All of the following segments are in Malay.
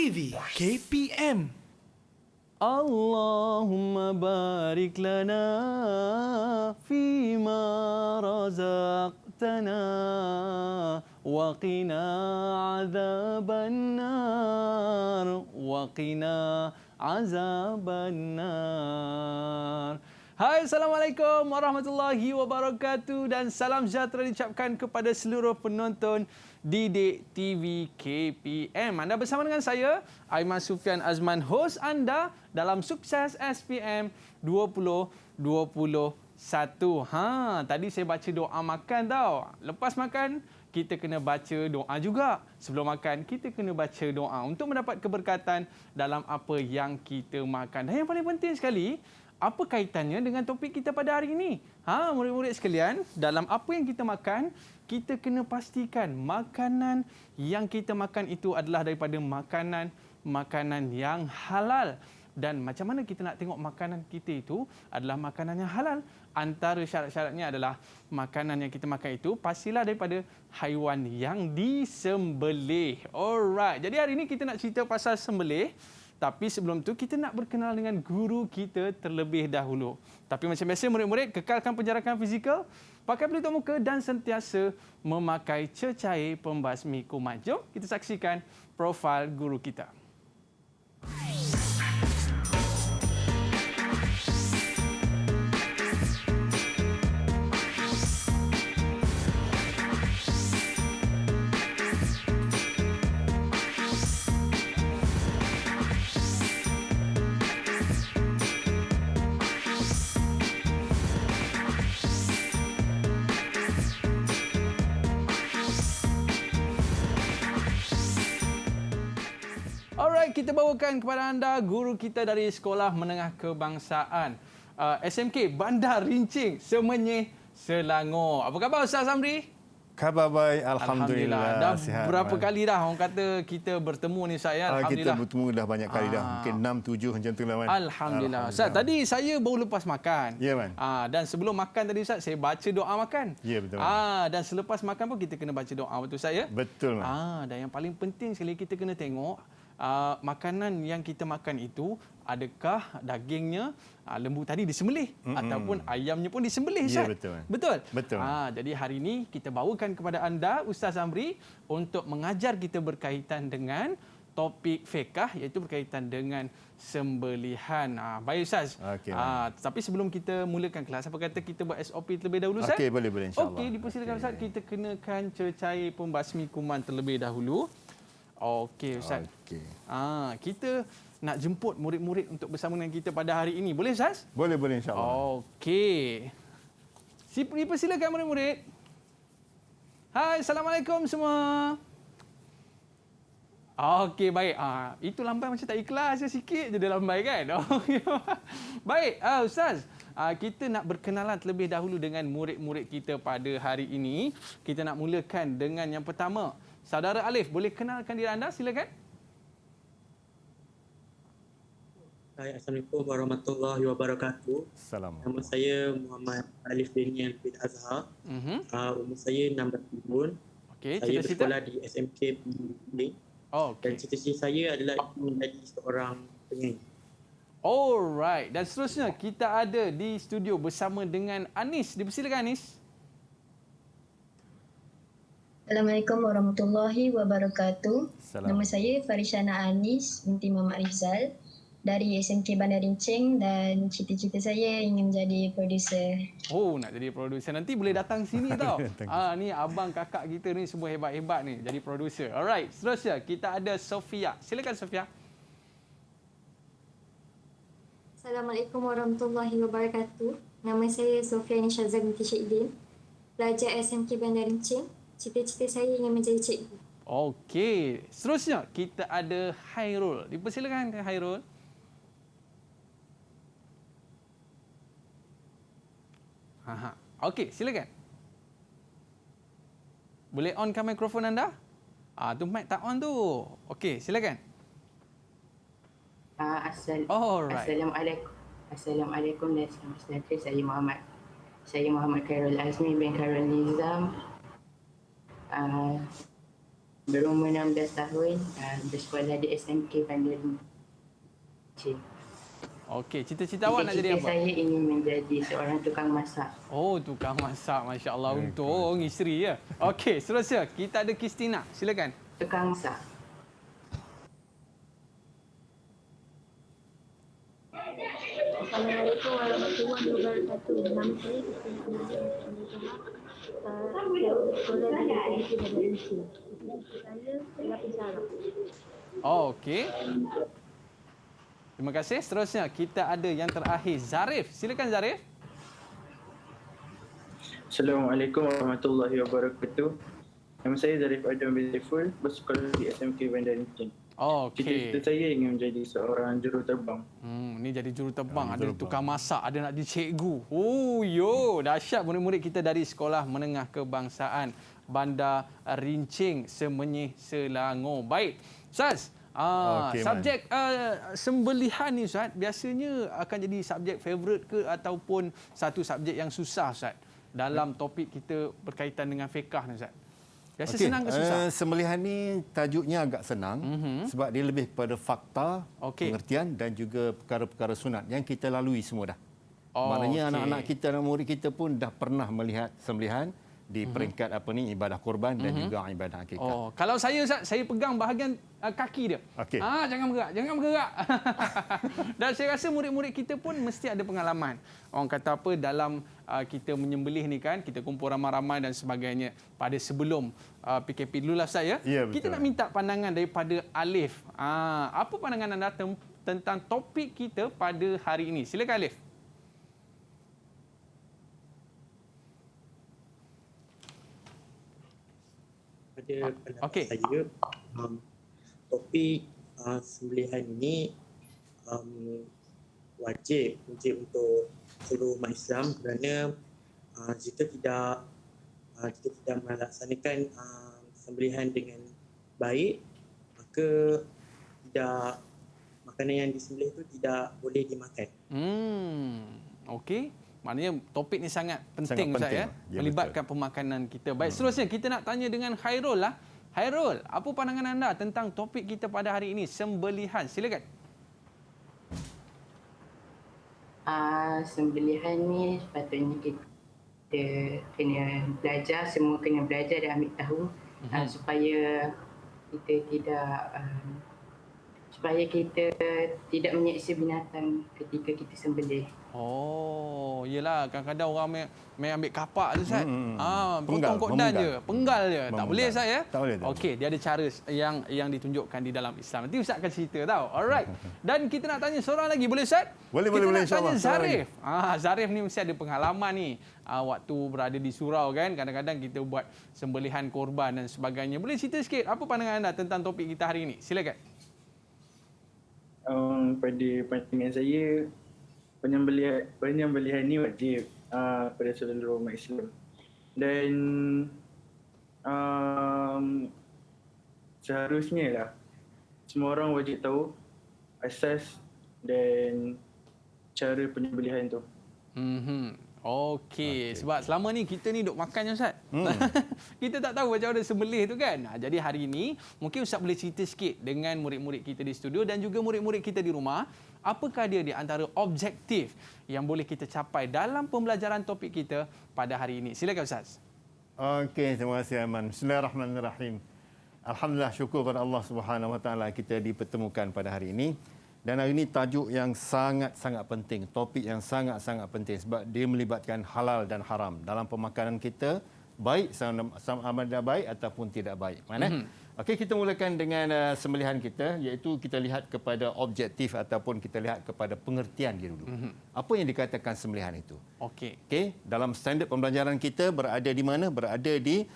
TV KPM. Allahumma barik lana fima razaqtana wa qina azabannar. Hai, Assalamualaikum warahmatullahi wabarakatuh dan salam sejahtera diucapkan kepada seluruh penonton Didik TV KPM. Anda bersama dengan saya, Aiman Sufian Azman, host anda dalam Sukses SPM 2021. Tadi saya baca doa makan tau. Lepas makan, kita kena baca doa juga. Sebelum makan, kita kena baca doa untuk mendapat keberkatan dalam apa yang kita makan. Dan yang paling penting sekali, apa kaitannya dengan topik kita pada hari ini? Murid-murid sekalian, dalam apa yang kita makan, kita kena pastikan makanan yang kita makan itu adalah daripada makanan yang halal. Dan macam mana kita nak tengok makanan kita itu adalah makanan yang halal? Antara syarat-syaratnya adalah makanan yang kita makan itu pastilah daripada haiwan yang disembelih. Alright, jadi hari ini kita nak cerita pasal sembelih. Tapi sebelum tu kita nak berkenal dengan guru kita terlebih dahulu. Tapi macam biasa murid-murid, kekalkan penjarakan fizikal, pakai pelitup muka dan sentiasa memakai cecair pembasmi kuman. Jom kita saksikan profil guru kita. Alright, kita bawakan kepada anda guru kita dari Sekolah Menengah Kebangsaan SMK Bandar Rincing, Semenyih, Selangor. Apa khabar Ustaz Amri? Khabar baik, Alhamdulillah. Dah sihat, berapa kali dah orang kata kita bertemu ni saya? Alhamdulillah. Kita bertemu dah banyak kali dah. Mungkin 6, 7 macam tu lah, Man. Alhamdulillah. Ustaz, tadi saya baru lepas makan. Ya, Man. Dan sebelum makan tadi Ustaz, saya baca doa makan. Ya, betul. Dan selepas makan pun kita kena baca doa, betul saya? Betul, Man. Dan yang paling penting sekali kita kena tengok makanan yang kita makan itu adakah dagingnya lembu tadi disembelih ataupun ayamnya pun disembelih, Ustaz? Ya, betul. Betul. Betul. Jadi hari ini kita bawakan kepada anda Ustaz Amri untuk mengajar kita berkaitan dengan topik fiqh, iaitu berkaitan dengan sembelihan. Baik Ustaz. Okey. Tapi sebelum kita mulakan kelas, apa kata kita buat SOP terlebih dahulu, Ustaz? Okey, boleh insya-Allah. Okey, dipersilakan Ustaz, kita kenakan cecair pembasmi kuman terlebih dahulu. Okey Ustaz. Okey. Kita nak jemput murid-murid untuk bersama dengan kita pada hari ini. Boleh Ustaz? Boleh insya-Allah. Okey. Dipersilakan murid-murid. Hai, Assalamualaikum semua. Okey, baik. Itu lambai macam tak ikhlas sikit je dia lambai kan? Baik, Ustaz. Kita nak berkenalan terlebih dahulu dengan murid-murid kita pada hari ini. Kita nak mulakan dengan yang pertama. Saudara Alif, boleh kenalkan diri anda? Silakan. Hai, Assalamualaikum warahmatullahi wabarakatuh. Assalamualaikum. Nama saya Muhammad Alif Daniel bin Azhar. Umur saya 16 tahun. Okey, saya cita-cita? bersekolah di SMK Pendidikan. Dan Okey. cita-cita saya adalah menjadi seorang penyanyi. Alright. Dan seterusnya kita ada di studio bersama dengan Anis. Dipersilakan Anis. Assalamualaikum warahmatullahi wabarakatuh. Assalamualaikum. Nama saya Farishana Anis binti Muhammad Rizal dari SMK Bandar Rincing dan cita-cita saya ingin menjadi produser. Nak jadi produser. Nanti boleh datang sini tau. Ni abang kakak kita ni semua hebat-hebat ni jadi produser. Alright. Seterusnya kita ada Sofia. Silakan Sofia. Assalamualaikum warahmatullahi wabarakatuh. Nama saya Sofia Nishazah binti Syekhidin. Pelajar SMK Bandar Rincing. Cita-cita saya ingin menjadi cikgu. Okey. Seterusnya kita ada Hairul. Dipersilakan Hairul. Okey, silakan. Boleh onkan mikrofon anda? Tu mic tak on tu. Okey, silakan. Assalamualaikum. Assalamualaikum dan selamat sejahtera. Saya Muhammad Khairul Azmi bin Khairul Nizam. berumur 16 tahun, bersekolah di SMK Bandar Rincing. Okey, cita-cita awak nak jadi Cita-cita apa? saya ingin menjadi seorang tukang masak. Oh, tukang masak. Masya Allah. Untung isteri ya. Okey, seterusnya kita ada Kristina. Silakan. Tukang masak. Assalamualaikum warahmatullahi wabarakatuh. Nama saya Kristina saya sekolah di SMK Bandar Rincing. Saya adalah pesarah. Oh, okey. Terima kasih. Seterusnya kita ada yang terakhir, Zarif. Silakan Zarif. Assalamualaikum warahmatullahi wabarakatuh. Nama saya Zarif Adam bin Saiful, bersekolah di SMK Bandar Rincing. Oh, Cita-cita okey. saya ingin menjadi seorang juruterbang. Ni jadi juruterbang, ada tukang masak, ada nak jadi cikgu. Oh, yo, dahsyat murid-murid kita dari Sekolah Menengah Kebangsaan Bandar Rincing, Semenyih, Selangor. Baik. Ustaz, Okey, subjek sembelihan ni Ustaz, biasanya akan jadi subjek favourite ke ataupun satu subjek yang susah Ustaz dalam topik kita berkaitan dengan fiqh ni Ustaz? Biasa senang ke susah? Sembelihan ni tajuknya agak senang sebab dia lebih kepada fakta, pengertian dan juga perkara-perkara sunat yang kita lalui semua dah. Maknanya anak-anak kita dan murid kita pun dah pernah melihat sembelihan di peringkat ibadah korban dan juga ibadah akikah. Oh, kalau saya Ustaz, saya pegang bahagian kaki dia. Okey. Jangan bergerak. Dan saya rasa murid-murid kita pun mesti ada pengalaman. Orang kata apa dalam kita menyembelih ni kan, kita kumpul ramai-ramai dan sebagainya. Pada sebelum PKP dululah Ustaz ya. Ya, Kita betul. nak minta pandangan daripada Alif. Apa pandangan anda tentang topik kita pada hari ini? Silakan Alif. Pada pendapat Okey. saya, topik sembelihan ini wajib untuk seluruh umat Islam kerana jika tidak melaksanakan sembelihan dengan baik, maka makanan yang disembelih itu tidak boleh dimakan. Okey. Maknanya topik ni sangat penting Sangat Ustaz ya. penting. Ya, Melibatkan pemakanan kita. Baik, seterusnya kita nak tanya dengan Khairul lah. Khairul, apa pandangan anda tentang topik kita pada hari ini, sembelihan? Silakan. Sembelihan ni sepatutnya kita kena belajar, semua kena belajar dan ambil tahu supaya kita tidak menyeksa binatang ketika kita sembelih. Oh, yelah kadang-kadang orang main ambil kapak tu Ustaz. Penggal, Potong kodan je, penggal je. Tak Memenggal. boleh Ustaz ya? Tak boleh, tak Okey, dia ada cara yang ditunjukkan di dalam Islam. Nanti Ustaz akan cerita tau. Alright. Dan kita nak tanya seorang lagi, boleh Ustaz? Boleh, kita boleh, nak tanya insyaAllah. Zarif. Zarif ni mesti ada pengalaman ni. Waktu berada di surau kan, kadang-kadang kita buat sembelihan korban dan sebagainya. Boleh cerita sikit apa pandangan anda tentang topik kita hari ini? Silakan. Pada pandangan saya, penyembelihan ni wajib pada seluruh umat Islam. Dan seharusnya lah semua orang wajib tahu asas dan cara penyembelihan tu. Okey, sebab selama ni kita ni duk makan je Ustaz. Kita tak tahu macam mana sembelih tu kan. Jadi hari ini mungkin Ustaz boleh cerita sikit dengan murid-murid kita di studio dan juga murid-murid kita di rumah, apakah dia di antara objektif yang boleh kita capai dalam pembelajaran topik kita pada hari ini. Silakan Ustaz. Okey, terima kasih Aiman. Bismillahirrahmanirrahim. Alhamdulillah, syukur kepada Allah Subhanahu Wa Taala kita dipertemukan pada hari ini. Dan hari ini tajuk yang sangat-sangat penting, topik yang sangat-sangat penting sebab dia melibatkan halal dan haram dalam pemakanan kita, baik sama ada baik ataupun tidak baik. Mana? Okey, kita mulakan dengan sembelihan kita, iaitu kita lihat kepada objektif ataupun kita lihat kepada pengertian dia dulu. Apa yang dikatakan sembelihan itu? Okey. Okey, dalam standard pembelajaran kita berada di mana? Berada di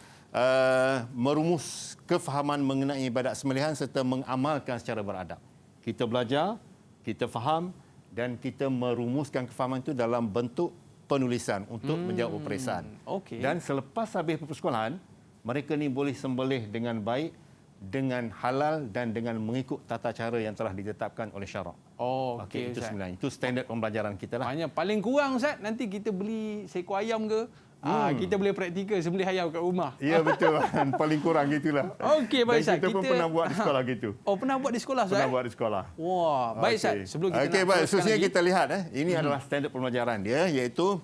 merumus kefahaman mengenai ibadat sembelihan serta mengamalkan secara beradab. Kita belajar, kita faham dan kita merumuskan kefahaman itu dalam bentuk penulisan untuk menjawab peperiksaan. Okey. Dan selepas habis persekolahan, mereka ni boleh sembelih dengan baik, dengan halal dan dengan mengikut tata cara yang telah ditetapkan oleh syarak. Okey, Itu Ustaz. sebenarnya. Itu standard pembelajaran kita lah. Maknanya paling kurang Ustaz, nanti kita beli seekor ayam ke, Kita boleh praktikal sembelih ayam kat rumah. Ya betul. Paling kurang gitulah. Okey, baik Ustaz. Kita pun pernah buat di sekolah gitu. Oh, pernah buat di sekolah Ustaz? Pernah buat di sekolah. Wah, baik Ustaz. Sebelum kita nak baik. teruskan Seterusnya lagi. kita lihat ini adalah standard pembelajaran dia, iaitu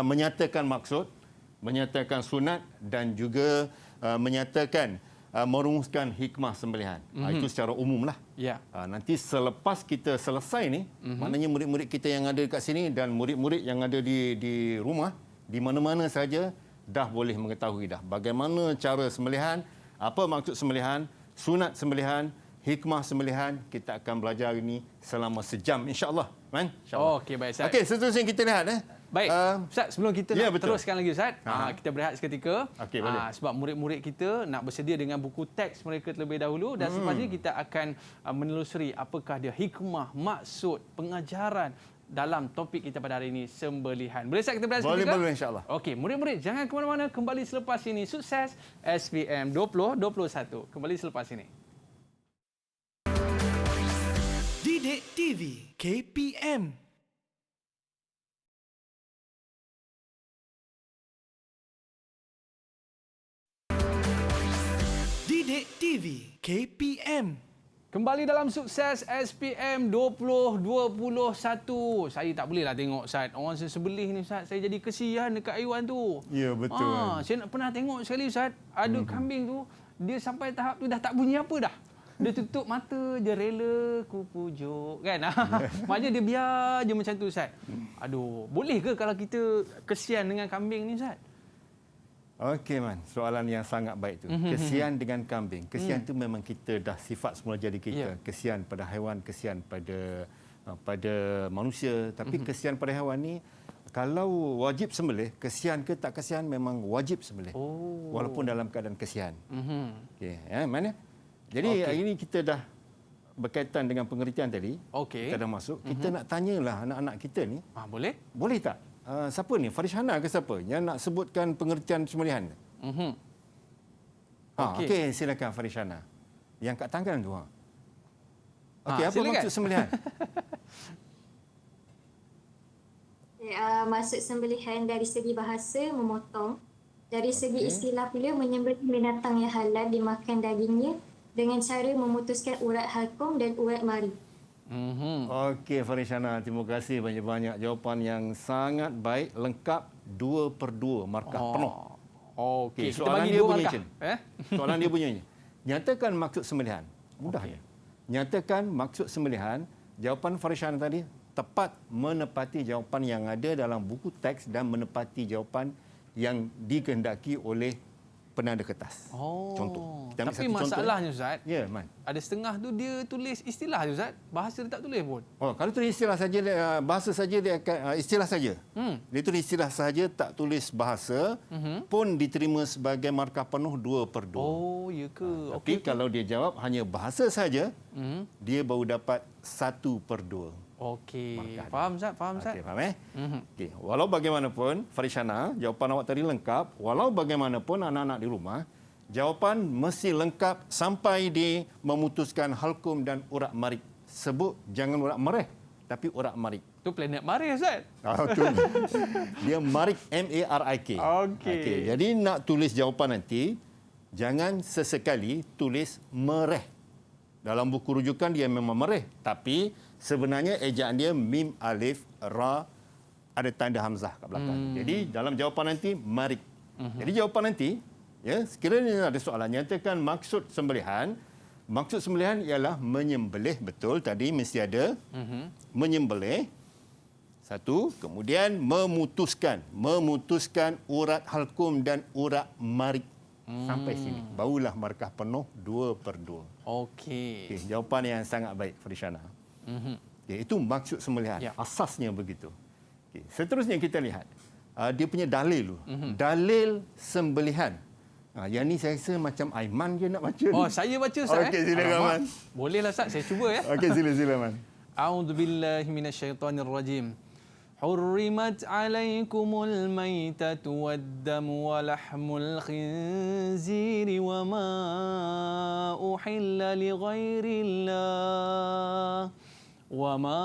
menyatakan maksud, menyatakan sunat dan juga menyatakan merumuskan hikmah sembelihan. Itu secara umum lah. Ya. Nanti selepas kita selesai ni, maknanya murid-murid kita yang ada dekat sini dan murid-murid yang ada di rumah, di mana-mana saja dah boleh mengetahui dah bagaimana cara sembelihan, apa maksud sembelihan, sunat sembelihan, hikmah sembelihan. Kita akan belajar ini selama sejam insya-Allah. Kan? Oh, okey, baik Ustaz. Okey, seterusnya kita lihat Baik, Ustaz, sebelum kita nak betul. teruskan lagi Ustaz, kita berehat seketika. Okey, boleh. Sebab murid-murid kita nak bersedia dengan buku teks mereka terlebih dahulu dan selepas ini kita akan menelusuri apakah dia hikmah, maksud, pengajaran dalam topik kita pada hari ini, sembelihan. Boleh Ustaz kita berehat seketika? Boleh insya-Allah. Okey, murid-murid jangan ke mana-mana, kembali selepas ini. Sukses SPM 2021. Kembali selepas ini. Didik TV KPM. Didik TV KPM. Kembali dalam Sukses SPM 2021. Saya tak bolehlah tengok Ustaz. Orang sembelih ni Ustaz. Saya jadi kesian dekat haiwan tu. Ya, betul. Saya nak pernah tengok sekali Ustaz. Ada kambing tu, dia sampai tahap tu dah tak bunyi apa dah. Dia tutup mata je, rela ku pujuk kan. Maknanya dia biar je macam tu Ustaz. Aduh, boleh ke kalau kita kesian dengan kambing ni Ustaz? Okey Man, soalan yang sangat baik tu. Kesian dengan kambing. Kesian tu memang kita dah sifat semula jadi kita. Kesian pada haiwan, kesian pada manusia. Tapi kesian pada haiwan ni, kalau wajib sembelih, kesian ke tak kesian memang wajib sembelih. Walaupun dalam keadaan kesian. Okey, mana? Jadi hari ini kita dah berkaitan dengan pengertian tadi. Kita dah masuk. Kita nak tanyalah anak-anak kita ni. Boleh? Boleh tak? Siapa ni? Farishana ke siapa yang nak sebutkan pengertian sembelihan? Okey, silakan Farishana. Yang kat tangan tu. Okey, apa silakan. maksud sembelihan? Maksud sembelihan dari segi bahasa memotong, dari segi istilah pula menyembelih binatang yang halal dimakan dagingnya dengan cara memutuskan urat halkum dan urat mari. Okey Farishana, terima kasih banyak-banyak. Jawapan yang sangat baik, lengkap, 2/2 markah penuh. Okey, kita soalan bagi dia 2 bunyi markah. Soalan dia bunyi. Nyatakan maksud sembelihan. Mudah je. Nyatakan maksud sembelihan. Jawapan Farishana tadi tepat menepati jawapan yang ada dalam buku teks dan menepati jawapan yang dikehendaki oleh penanda kertas. Contoh. Kita ambil Tapi satu masalahnya contoh. Ustaz, Ya, Man. ada setengah tu dia tulis istilah je Ustaz. Bahasa dia tak tulis pun. Kalau tulis istilah saja, bahasa saja dia akan istilah saja. Dia tulis istilah saja, tak tulis bahasa, pun diterima sebagai markah penuh 2/2. Oh, ya ke? Tapi kalau dia jawab hanya bahasa saja, dia baru dapat 1/2. Okey. Faham Ustaz? Faham Ustaz? Okey, faham Okey. Walau bagaimanapun, Farishana, jawapan awak tadi lengkap. Walau bagaimanapun anak-anak di rumah, jawapan mesti lengkap sampai dia memutuskan halkum dan urat marik. Sebut jangan urat mereh, tapi urat marik. Tu planet Mari Ustaz. Tu. Dia marik, M-A-R-I-K. Okey. Jadi nak tulis jawapan nanti, jangan sesekali tulis mereh. Dalam buku rujukan dia memang mereh, tapi sebenarnya ejaan dia mim, alif, ra, ada tanda hamzah kat belakang. Jadi dalam jawapan nanti marik. Jadi jawapan nanti, ya, sekiranya ada soalan, nyatakan maksud sembelihan. Maksud sembelihan ialah menyembelih, betul tadi mesti ada. Menyembelih. Satu, kemudian memutuskan urat halkum dan urat marik. Sampai sini. Barulah markah penuh 2/2. Okey. Jawapan yang sangat baik, Farishana. Itu maksud sembelihan. Ya. Asasnya begitu. Seterusnya kita lihat. Dia punya dalil. Dalil sembelihan. Yang ni saya rasa macam Aiman je nak baca. Oh, saya baca Ustaz. Okey, silakan Man. Bolehlah Ustaz, saya cuba ya. Okey, silakan Man. A'udzubillahi minasyaitonirrajim. حرمت عليكم الميتة والدم ولحم الخنزير وما أحل لغير الله وما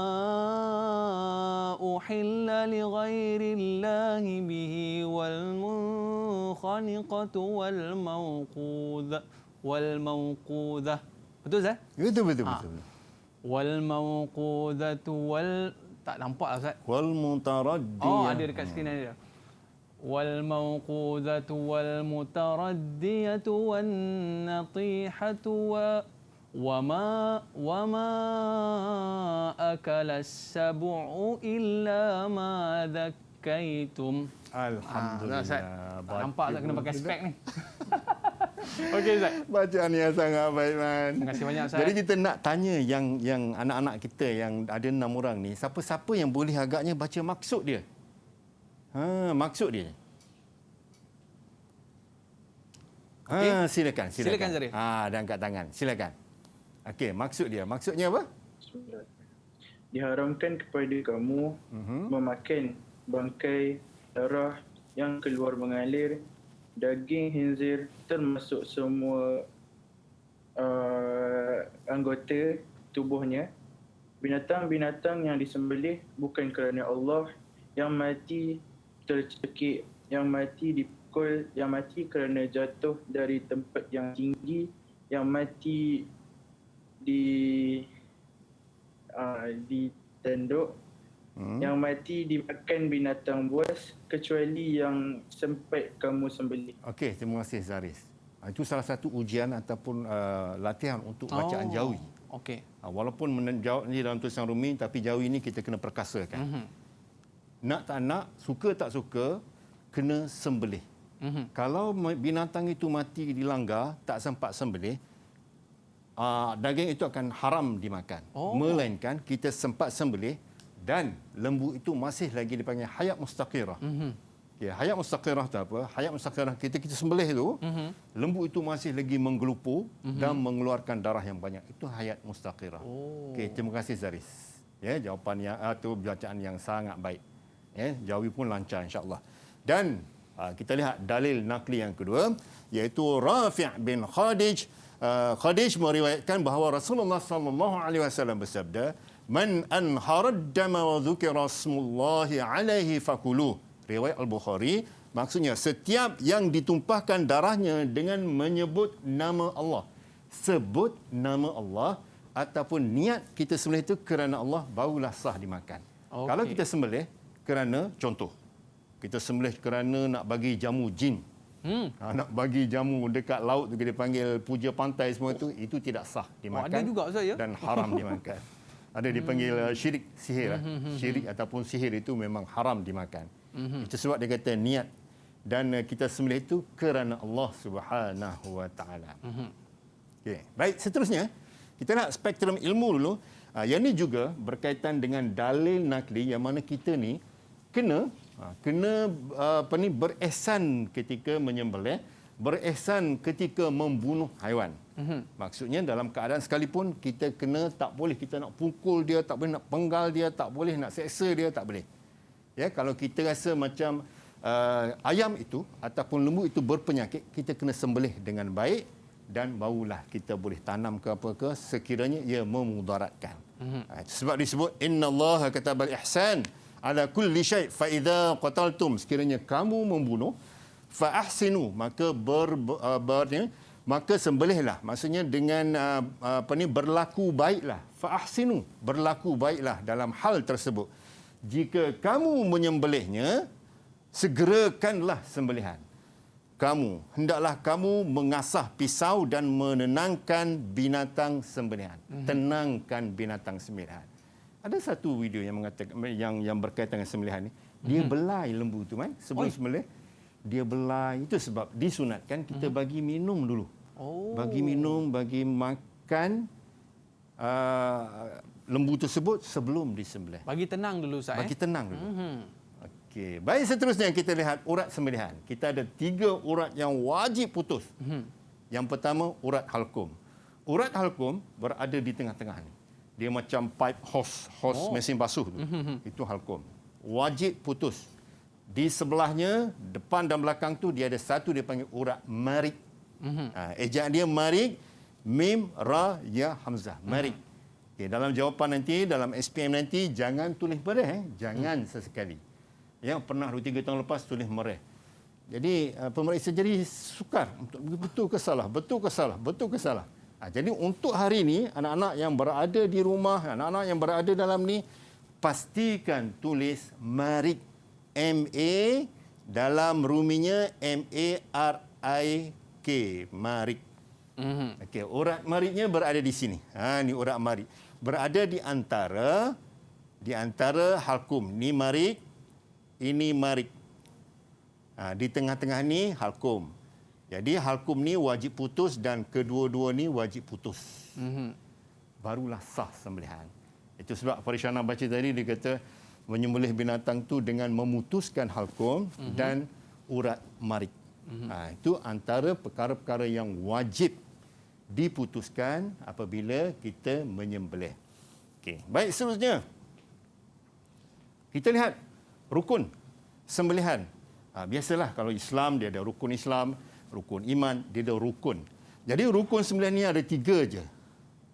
أحل لغير الله به والمنخنقة والموقوذة. Betul Ustaz? Betul. والموقوذة tak nampak Ustaz. Wal mutaraddiyah. Oh, ada dekat skrin ada. والموقوذة والمتردية والنطيحة وما أكل السبع إلا ما ذكيتم. Alhamdulillah. Tak nampak tak kena pakai spek ni. Okey Ustaz. Bacaan yang sangat baik, Man. Terima kasih banyak Ustaz. Jadi kita nak tanya yang anak-anak kita yang ada 6 orang ni, siapa-siapa yang boleh agaknya baca maksud dia? Maksud dia. Okey. Silakan. Silakan, Zarif. Dan angkat tangan. Silakan. Okey, maksud dia. Maksudnya apa? Diharamkan kepada kamu memakan bangkai, darah yang keluar mengalir, daging khinzir termasuk semua anggota tubuhnya, binatang-binatang yang disembelih bukan kerana Allah, yang mati tercekik, yang mati dipukul, yang mati kerana jatuh dari tempat yang tinggi, yang mati ditenduk, yang mati dimakan binatang buas kecuali yang sempat kamu sembelih. Okey, terima kasih Zaris. Itu salah satu ujian ataupun latihan untuk bacaan jawi. Okey. Walaupun menjawab ni dalam tulisan Rumi, tapi jawi ni kita kena perkasakan. Nak tak nak, suka tak suka, kena sembelih. Kalau binatang itu mati dilanggar, tak sempat sembelih, daging itu akan haram dimakan. Melainkan kita sempat sembelih dan lembu itu masih lagi dipanggil hayat mustaqirah. Ya, hayat mustaqirah tu apa? Hayat mustaqirah kita sembelih tu, lembu itu masih lagi menggelupur dan mengeluarkan darah yang banyak. Itu hayat mustaqirah. Okey, terima kasih Zaris. Ya, jawapan yang atau bacaan yang sangat baik. Ya, jawi pun lancar insya-Allah. Dan kita lihat dalil nakli yang kedua, iaitu Rafi' bin Khadij. Khadij meriwayatkan bahawa Rasulullah sallallahu alaihi wasallam bersabda, "Man anhara ad-dama wa dzukira ismullahi alaihi fakuluh." Riwayat Al-Bukhari, maksudnya setiap yang ditumpahkan darahnya dengan menyebut nama Allah, sebut nama Allah ataupun niat kita sembelih itu kerana Allah, barulah sah dimakan. Kalau kita sembelih kerana, contoh, kita sembelih kerana nak bagi jamu jin, nak bagi jamu dekat laut tu, kita panggil puja pantai semua itu tidak sah dimakan. Ada juga Ustaz ya? Dan haram dimakan. Ada dipanggil syirik, sihir. Syirik ataupun sihir itu memang haram dimakan. Itu sebab dia kata niat. Dan kita sembelih itu kerana Allah Subhanahu Wa Taala. Okay. Baik, seterusnya kita nak spektrum ilmu dulu. Yang ini juga berkaitan dengan dalil nakli yang mana kita ni kena berihsan ketika menyembelih, berihsan ketika membunuh haiwan. Maksudnya dalam keadaan sekalipun kita tak boleh kita nak pukul dia, tak boleh nak penggal dia, tak boleh nak seksa dia, tak boleh. Ya, kalau kita rasa macam ayam itu ataupun lembu itu berpenyakit, kita kena sembelih dengan baik dan barulah kita boleh tanam ke apa ke sekiranya ia memudaratkan. Sebab disebut innallaha katabal ihsan ala kulli syai' fa idza qataltum, sekiranya kamu membunuh fa ahsinu, maka maka sembelihlah, maksudnya dengan berlaku baiklah, fa ahsinu, berlaku baiklah dalam hal tersebut. Jika kamu menyembelihnya, segerakanlah sembelihan. Hendaklah kamu mengasah pisau dan menenangkan binatang sembelihan. Tenangkan binatang sembelihan. Ada satu video yang mengatakan yang berkaitan dengan sembelihan ni, dia belai lembu tu kan, sebelum sembelih dia belai. Itu sebab disunatkan kita bagi minum dulu. Bagi minum, bagi makan lembu tersebut sebelum disembelih. Bagi tenang dulu Ustaz. Bagi tenang dulu. Okey, baik, seterusnya kita lihat urat sembelihan. Kita ada 3 urat yang wajib putus. Yang pertama urat halkum. Urat halkum berada di tengah-tengah ni. Dia macam pipe hose mesin basuh tu. Itu halkum. Wajib putus. Di sebelahnya, depan dan belakang tu dia ada satu dia panggil urat marik. Ejaan dia marik, mim, ra, ya, hamzah. Marik. Okey, dalam jawapan nanti, dalam SPM nanti, jangan tulis mereh. Jangan sesekali. Yang pernah 2-3 tahun lepas tulis mereh. Jadi pemeriksa jadi sukar untuk betul ke salah, betul ke salah, betul ke salah. Jadi untuk hari ini, anak-anak yang berada di rumah, anak-anak yang berada dalam ni, pastikan tulis marik. M-A dalam ruminya M-A-R-I-K. Marik. Okey, urat mariknya berada di sini. Ni urat marik. Berada di antara halkum. Ni marik, ini marik. Di tengah-tengah ni halkum. Jadi halkum ni wajib putus dan kedua-dua ni wajib putus. Barulah sah sembelihan. Itu sebab Farishana baca tadi, dia kata menyembelih binatang tu dengan memutuskan halkum dan urat marik. Itu antara perkara-perkara yang wajib diputuskan apabila kita menyembelih. Okey, baik, seterusnya kita lihat rukun sembelihan. Biasalah kalau Islam dia ada rukun Islam, rukun iman, dia ada rukun. Jadi rukun sembelihan ni ada 3 je.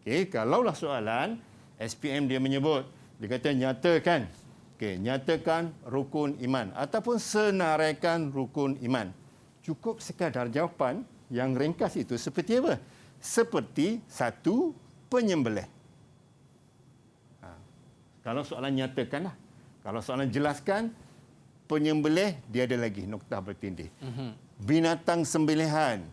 Okey, kalaulah soalan SPM dia menyebut, dia kata nyatakan. Okey, nyatakan rukun iman ataupun senaraikan rukun iman. Cukup sekadar jawapan yang ringkas itu seperti apa? Seperti 1, penyembelih. Kalau soalan nyatakanlah. Kalau soalan jelaskan, penyembelih dia ada lagi noktah bertindih. Binatang sembelihan,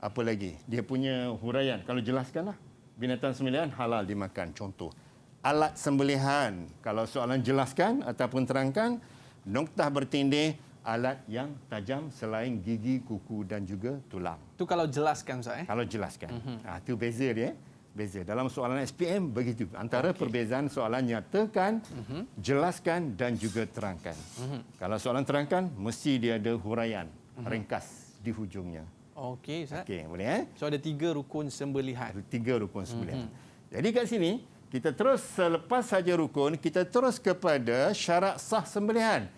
apa lagi? Dia punya huraian. Kalau jelaskanlah. Binatang sembelihan halal dimakan. Contoh. Alat sembelihan. Kalau soalan jelaskan ataupun terangkan, noktah bertindih alat yang tajam selain gigi, kuku dan juga tulang. Itu kalau jelaskan, Ustaz. Kalau jelaskan. Itu beza dia. Beza. Dalam soalan SPM begitu. Antara perbezaan soalan nyatakan, jelaskan dan juga terangkan. Kalau soalan terangkan, mesti dia ada huraian ringkas di hujungnya. Okey, Ustaz. Okey, boleh So ada 3 rukun sembelihan. 3 rukun sembelihan. Jadi kat sini, kita terus selepas saja rukun, kita terus kepada syarat sah sembelihan.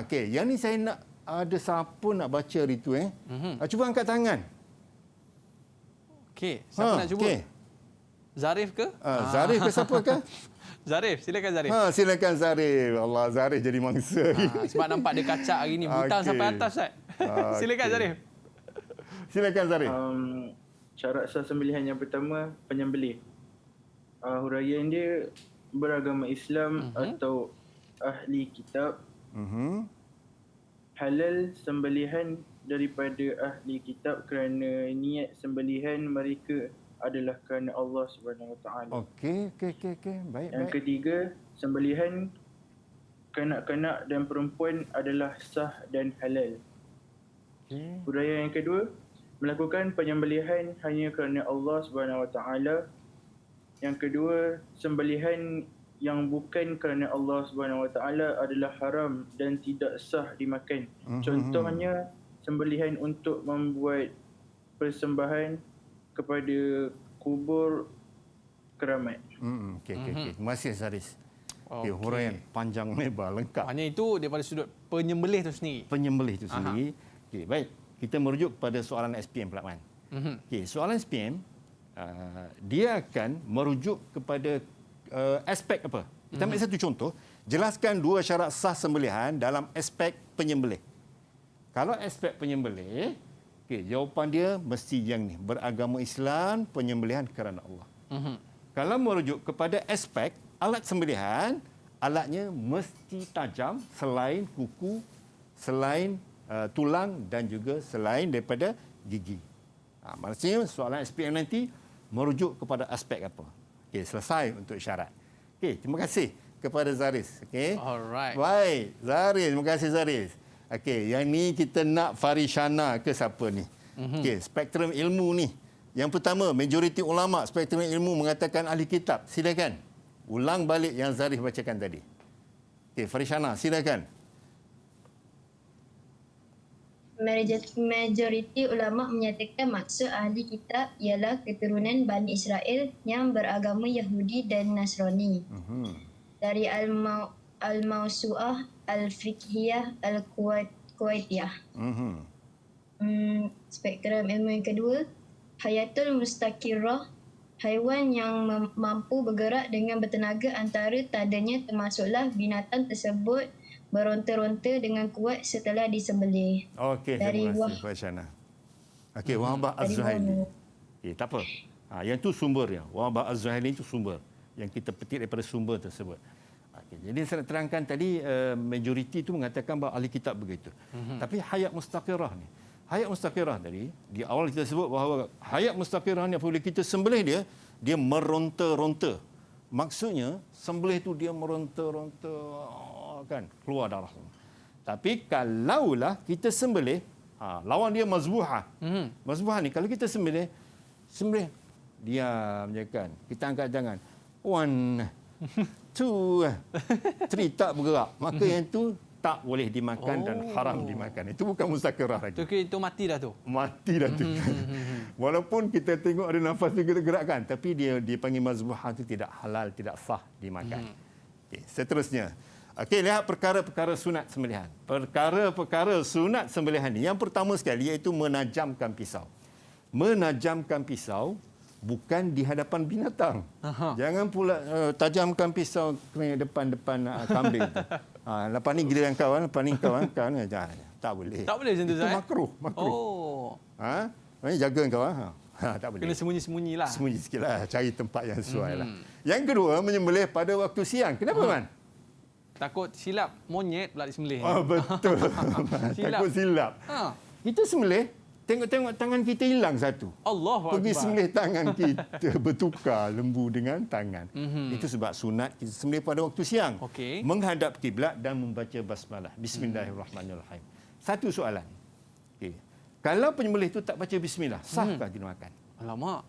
Okey, yang ni saya nak ada siapa nak baca hari tu cuba angkat tangan. Okey, siapa nak cuba? Okay. Zarif ke? Zarif ke siapa ke? Zarif, silakan Zarif. Silakan Zarif. Allah, Zarif jadi mangsa. Sebab nampak dia kacak hari ni, butang sampai atas, Ustaz. Silakan Zarif. Silakan Zarif. Syarat sah sembelihan yang pertama, penyembelih. Huraian dia beragama Islam atau ahli kitab. Halal sembelihan daripada ahli kitab kerana niat sembelihan mereka adalah kerana Allah Subhanahu Wa Taala. Okey. Baik. Yang ketiga, sembelihan kanak-kanak dan perempuan adalah sah dan halal. Huraian yang kedua, melakukan penyembelihan hanya kerana Allah Subhanahu Wa Taala. Yang kedua, sembelihan yang bukan kerana Allah Subhanahu Wa Taala adalah haram dan tidak sah dimakan. Contohnya, sembelihan untuk membuat persembahan kepada kubur keramat. Okey. Terima kasih Zaris. Okey, huraian panjang lebar lengkap. Hanya itu daripada sudut penyembelih itu sendiri. Penyembelih itu sendiri. Okey, baik. Kita merujuk pada soalan SPM pula, Man. Okey, soalan SPM dia akan merujuk kepada aspek apa? Kita ambil satu contoh, jelaskan 2 syarat sah sembelihan dalam aspek penyembelih. Kalau aspek penyembelih, jawapan dia mesti yang ni, beragama Islam, penyembelihan kerana Allah. Kalau merujuk kepada aspek alat sembelihan, alatnya mesti tajam selain kuku, selain tulang dan juga selain daripada gigi. Maksudnya soalan SPM nanti merujuk kepada aspek apa. Okey, selesai untuk syarat. Okey, terima kasih kepada Zaris. Okey. Alright. Baik, Zaris, terima kasih Zaris. Okey, yang ni kita nak Farishana ke siapa ni? Okey, spektrum ilmu ni. Yang pertama, majoriti ulama spektrum ilmu mengatakan ahli kitab. Silakan. Ulang balik yang Zaris bacakan tadi. Okey, Farishana, silakan. Majoriti ulama menyatakan maksud ahli kitab ialah keturunan Bani Israel yang beragama Yahudi dan Nasrani. Dari Al-Mawsu'ah Al-Fiqhiyah Al-Kuwaitiyah. Spektrum ilmu yang kedua, Hayatul Mustaqirrah haiwan yang mampu bergerak dengan bertenaga antara tadanya termasuklah binatang tersebut beronta-ronta dengan kuat setelah disembelih. Okey, Dari terima Wah- kasih Puan Syana. Okey, Wahabah Dari Az-Zuhaili. Wah- Okey, tak apa. Yang tu sumbernya. Wahabah Az-Zuhaili itu sumber. Yang kita petik daripada sumber tersebut. Okey, jadi saya nak terangkan tadi, majoriti itu mengatakan bahawa ahli kitab begitu. Tapi hayat mustaqirah ni. Hayat mustaqirah tadi, di awal kita sebut bahawa hayat mustaqirah ni apabila kita sembelih dia meronta-ronta. Maksudnya, sembelih itu dia meronta-ronta, kan, keluar darah. Tapi kalaulah kita sembelih, lawan dia mazbuhah. Mazbuhah ni kalau kita sembelih diam je kan. Kita angkat tangan. 1, 2, 3 tak bergerak. Maka yang tu tak boleh dimakan dan haram dimakan. Itu bukan mustaqirah lagi. Itu mati dah tu. Mati dah tu. Walaupun kita tengok ada nafas dia gerak-gerakkan, tapi dia dipanggil mazbuhah itu tidak halal, tidak sah dimakan. Okey, seterusnya. Okey, lihat perkara-perkara sunat sembelihan. Perkara-perkara sunat sembelihan ni yang pertama sekali iaitu menajamkan pisau. Menajamkan pisau bukan di hadapan binatang. Jangan pula tajamkan pisau ke depan-depan kambing tu. Lepas ni giliran kawan, lepas ni kawan, jangan. Tak boleh. Tak boleh macam tu, Itu Ustaz? makruh. Oh. Jaga kawan. Tak boleh. Kena sembunyi-sembunyi lah. Sembunyi sikit lah. Cari tempat yang sesuai lah. Yang kedua, menyembelih pada waktu siang. Kenapa, Man? Takut silap monyet pula disembelih. Betul. Takut silap. Kita sembelih, tengok-tengok tangan kita hilang satu. Allahu Pergi Akbar. sembelih tangan kita, bertukar lembu dengan tangan. Itu sebab sunat kita sembelih pada waktu siang. Okey. Menghadap kiblat dan membaca basmalah. Bismillahirrahmanirrahim. Satu soalan. Okay. Kalau penyembelih itu tak baca bismillah, sahkah dimakan? Alamak.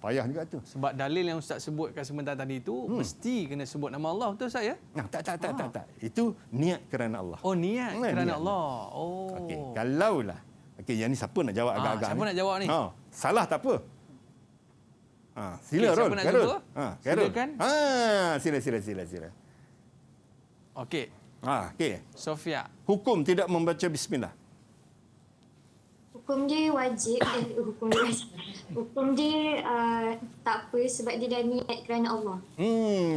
Payah juga tu. Sebab dalil yang Ustaz sebutkan sebentar tadi itu mesti kena sebut nama Allah, betul Ustaz ya? Tak. Itu niat kerana Allah. Oh, niat kerana niat. Allah. Oh. Okey, kalaulah. Okey, yang ni siapa nak jawab agak-agak siapa ni? nak jawab ni? Salah tak apa. Sila Okey, Rol. siapa nak Karol. cuba? Karol. Silakan. Sila. Okey. Okey. Sofia. Hukum tidak membaca bismillah. Hukum dia wajib. Hukum dia tak apa sebab dia dah niat kerana Allah.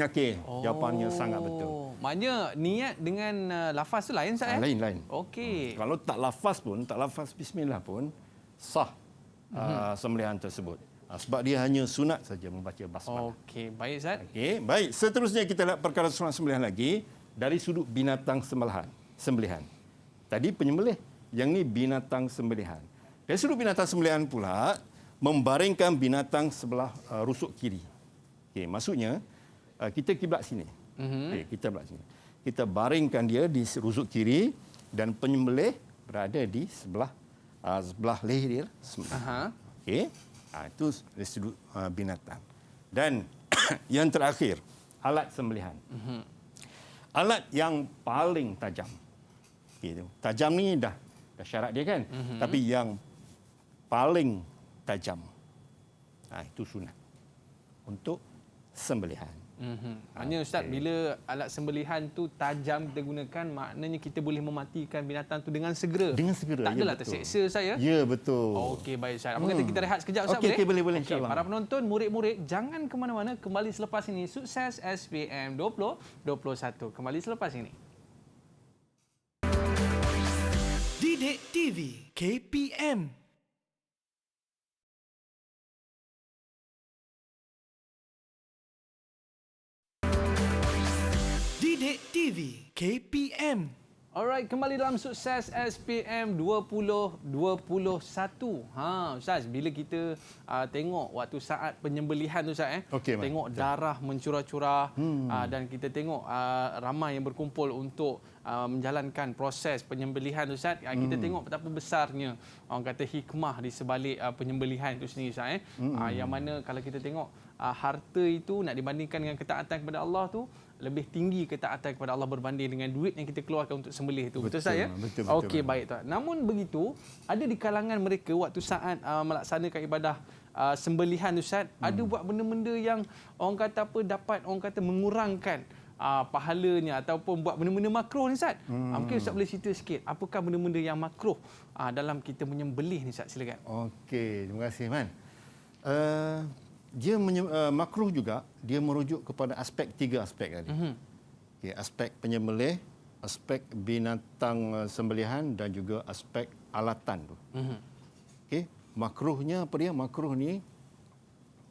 Okey. Jawapannya sangat betul. Maknanya niat dengan lafaz tu lain Ustaz ya? Lain. Okey. Kalau tak lafaz bismillah pun sah sembelihan tersebut. Sebab dia hanya sunat saja membaca basmalah. Okey, baik Ustaz. Okey, baik. Seterusnya kita lihat perkara sunat sembelihan lagi dari sudut binatang sembelihan. Tadi penyembelih, yang ni binatang sembelihan. Dari sudut binatang sembelihan pula membaringkan binatang sebelah rusuk kiri. Okey, maksudnya kita kiblat sini. Okey, kita kiblat sini. Kita baringkan dia di rusuk kiri dan penyembelih berada di sebelah leher dia. Okey. Itu dari sudut binatang. Dan yang terakhir, alat sembelihan. Alat yang paling tajam. Okay, tajam ni dah syarat dia kan. Tapi yang paling tajam, itu sunat untuk sembelihan. Maknanya Ustaz, bila alat sembelihan tu tajam kita gunakan, maknanya kita boleh mematikan binatang tu dengan segera. Tak adalah terseksa saya. Ya, betul. Okey, baik Ustaz. Apa kata kita rehat sekejap Ustaz? Okey, boleh Okey, insya-Allah. para penonton, murid-murid, jangan ke mana-mana. Kembali selepas ini. Sukses SPM 2021. Kembali selepas ini. Didik TV KPM. Didik TV KPM. Alright, kembali dalam Sukses SPM 2021. Ustaz, bila kita tengok waktu saat penyembelihan tu Ustaz Okey, tengok darah mencurah-curah dan kita tengok ramai yang berkumpul untuk menjalankan proses penyembelihan tu Ustaz. Kita tengok betapa besarnya orang kata hikmah di sebalik penyembelihan itu sendiri Ustaz yang mana kalau kita tengok harta itu nak dibandingkan dengan ketaatan kepada Allah tu lebih tinggi ketaatan kepada Allah berbanding dengan duit yang kita keluarkan untuk sembelih itu. Betul saya? Betul. Okey, baik tuan. Namun begitu, ada di kalangan mereka waktu saat melaksanakan ibadah sembelihan Ustaz, ada buat benda-benda yang orang kata dapat orang kata mengurangkan pahalanya ataupun buat benda-benda makruh ni Ustaz. Mungkin Ustaz boleh cerita sikit apakah benda-benda yang makruh dalam kita menyembelih ni Ustaz, silakan. Okey, terima kasih Man. makruh juga dia merujuk kepada tiga aspek tadi. Okey, aspek penyembelih, aspek binatang sembelihan dan juga aspek alatan tu. Okey, makruhnya apa dia? Makruh ni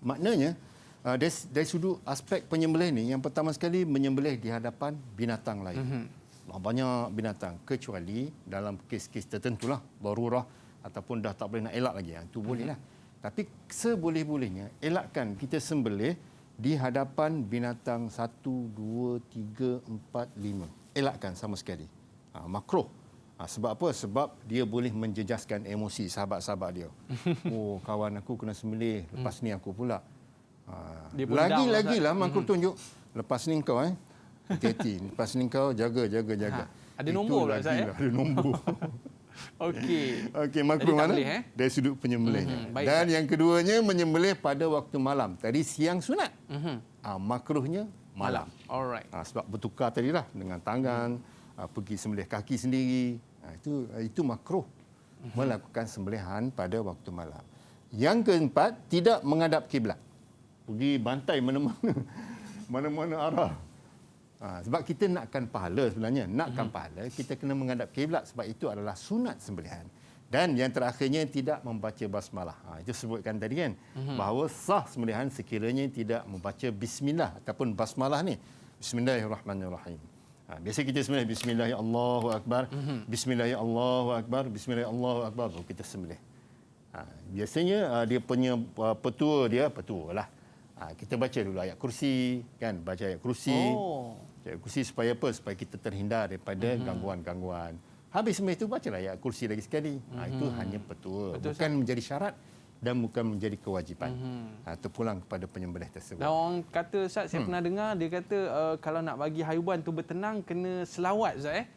maknanya dari sudut aspek penyembelih ni, yang pertama sekali menyembelih di hadapan binatang lain. Banyak binatang, kecuali dalam kes-kes tertentulah, darurah ataupun dah tak boleh nak elak lagi, itu bolehlah. Tapi seboleh-bolehnya elakkan kita sembelih di hadapan binatang 1, 2, 3, 4, 5. Elakkan sama sekali. Makruh. Sebab apa? Sebab dia boleh menjejaskan emosi sahabat-sahabat dia. Oh, kawan aku kena sembelih, lepas ni aku pula. Lagi-lagilah makruh tunjuk. Lepas ni kau hati-hati. Lepas ni kau jaga. Ada nombor pula Ustaz Ada nombor. Okey, makruh mana? Dari sudut penyembelihnya. Dan yang keduanya menyembelih pada waktu malam. Tadi siang sunat. Makruhnya malam. Alright. Sebab bertukar tadilah dengan tangan, pergi sembelih kaki sendiri. Itu makruh. Melakukan sembelihan pada waktu malam. Yang keempat, tidak menghadap kiblat. Pergi bantai mana-mana. Mana-mana arah. Sebab kita nakkan pahala sebenarnya. Nakkan pahala, kita kena menghadap kiblat sebab itu adalah sunat sembelihan. Dan yang terakhirnya tidak membaca basmalah. Itu sebutkan tadi kan. Bahawa sah sembelihan sekiranya tidak membaca bismillah ataupun basmalah ni. Bismillahirrahmanirrahim. Biasa kita sembelih bismillah ya Allahu akbar. Bismillah ya Allahu akbar. Bismillah ya Allahu akbar. Baru kita sembelih. Biasanya dia punya petua lah. Kita baca dulu ayat kursi, kan? Baca ayat kursi. Ayat kursi supaya apa? Supaya kita terhindar daripada gangguan-gangguan. Habis sembelih itu bacalah ayat kursi lagi sekali. Itu hanya petua. Bukan menjadi syarat dan bukan menjadi kewajipan. Terpulang kepada penyembelih tersebut. Dan orang kata, Ustaz, saya pernah dengar, dia kata kalau nak bagi haiwan tu bertenang, kena selawat, Ustaz.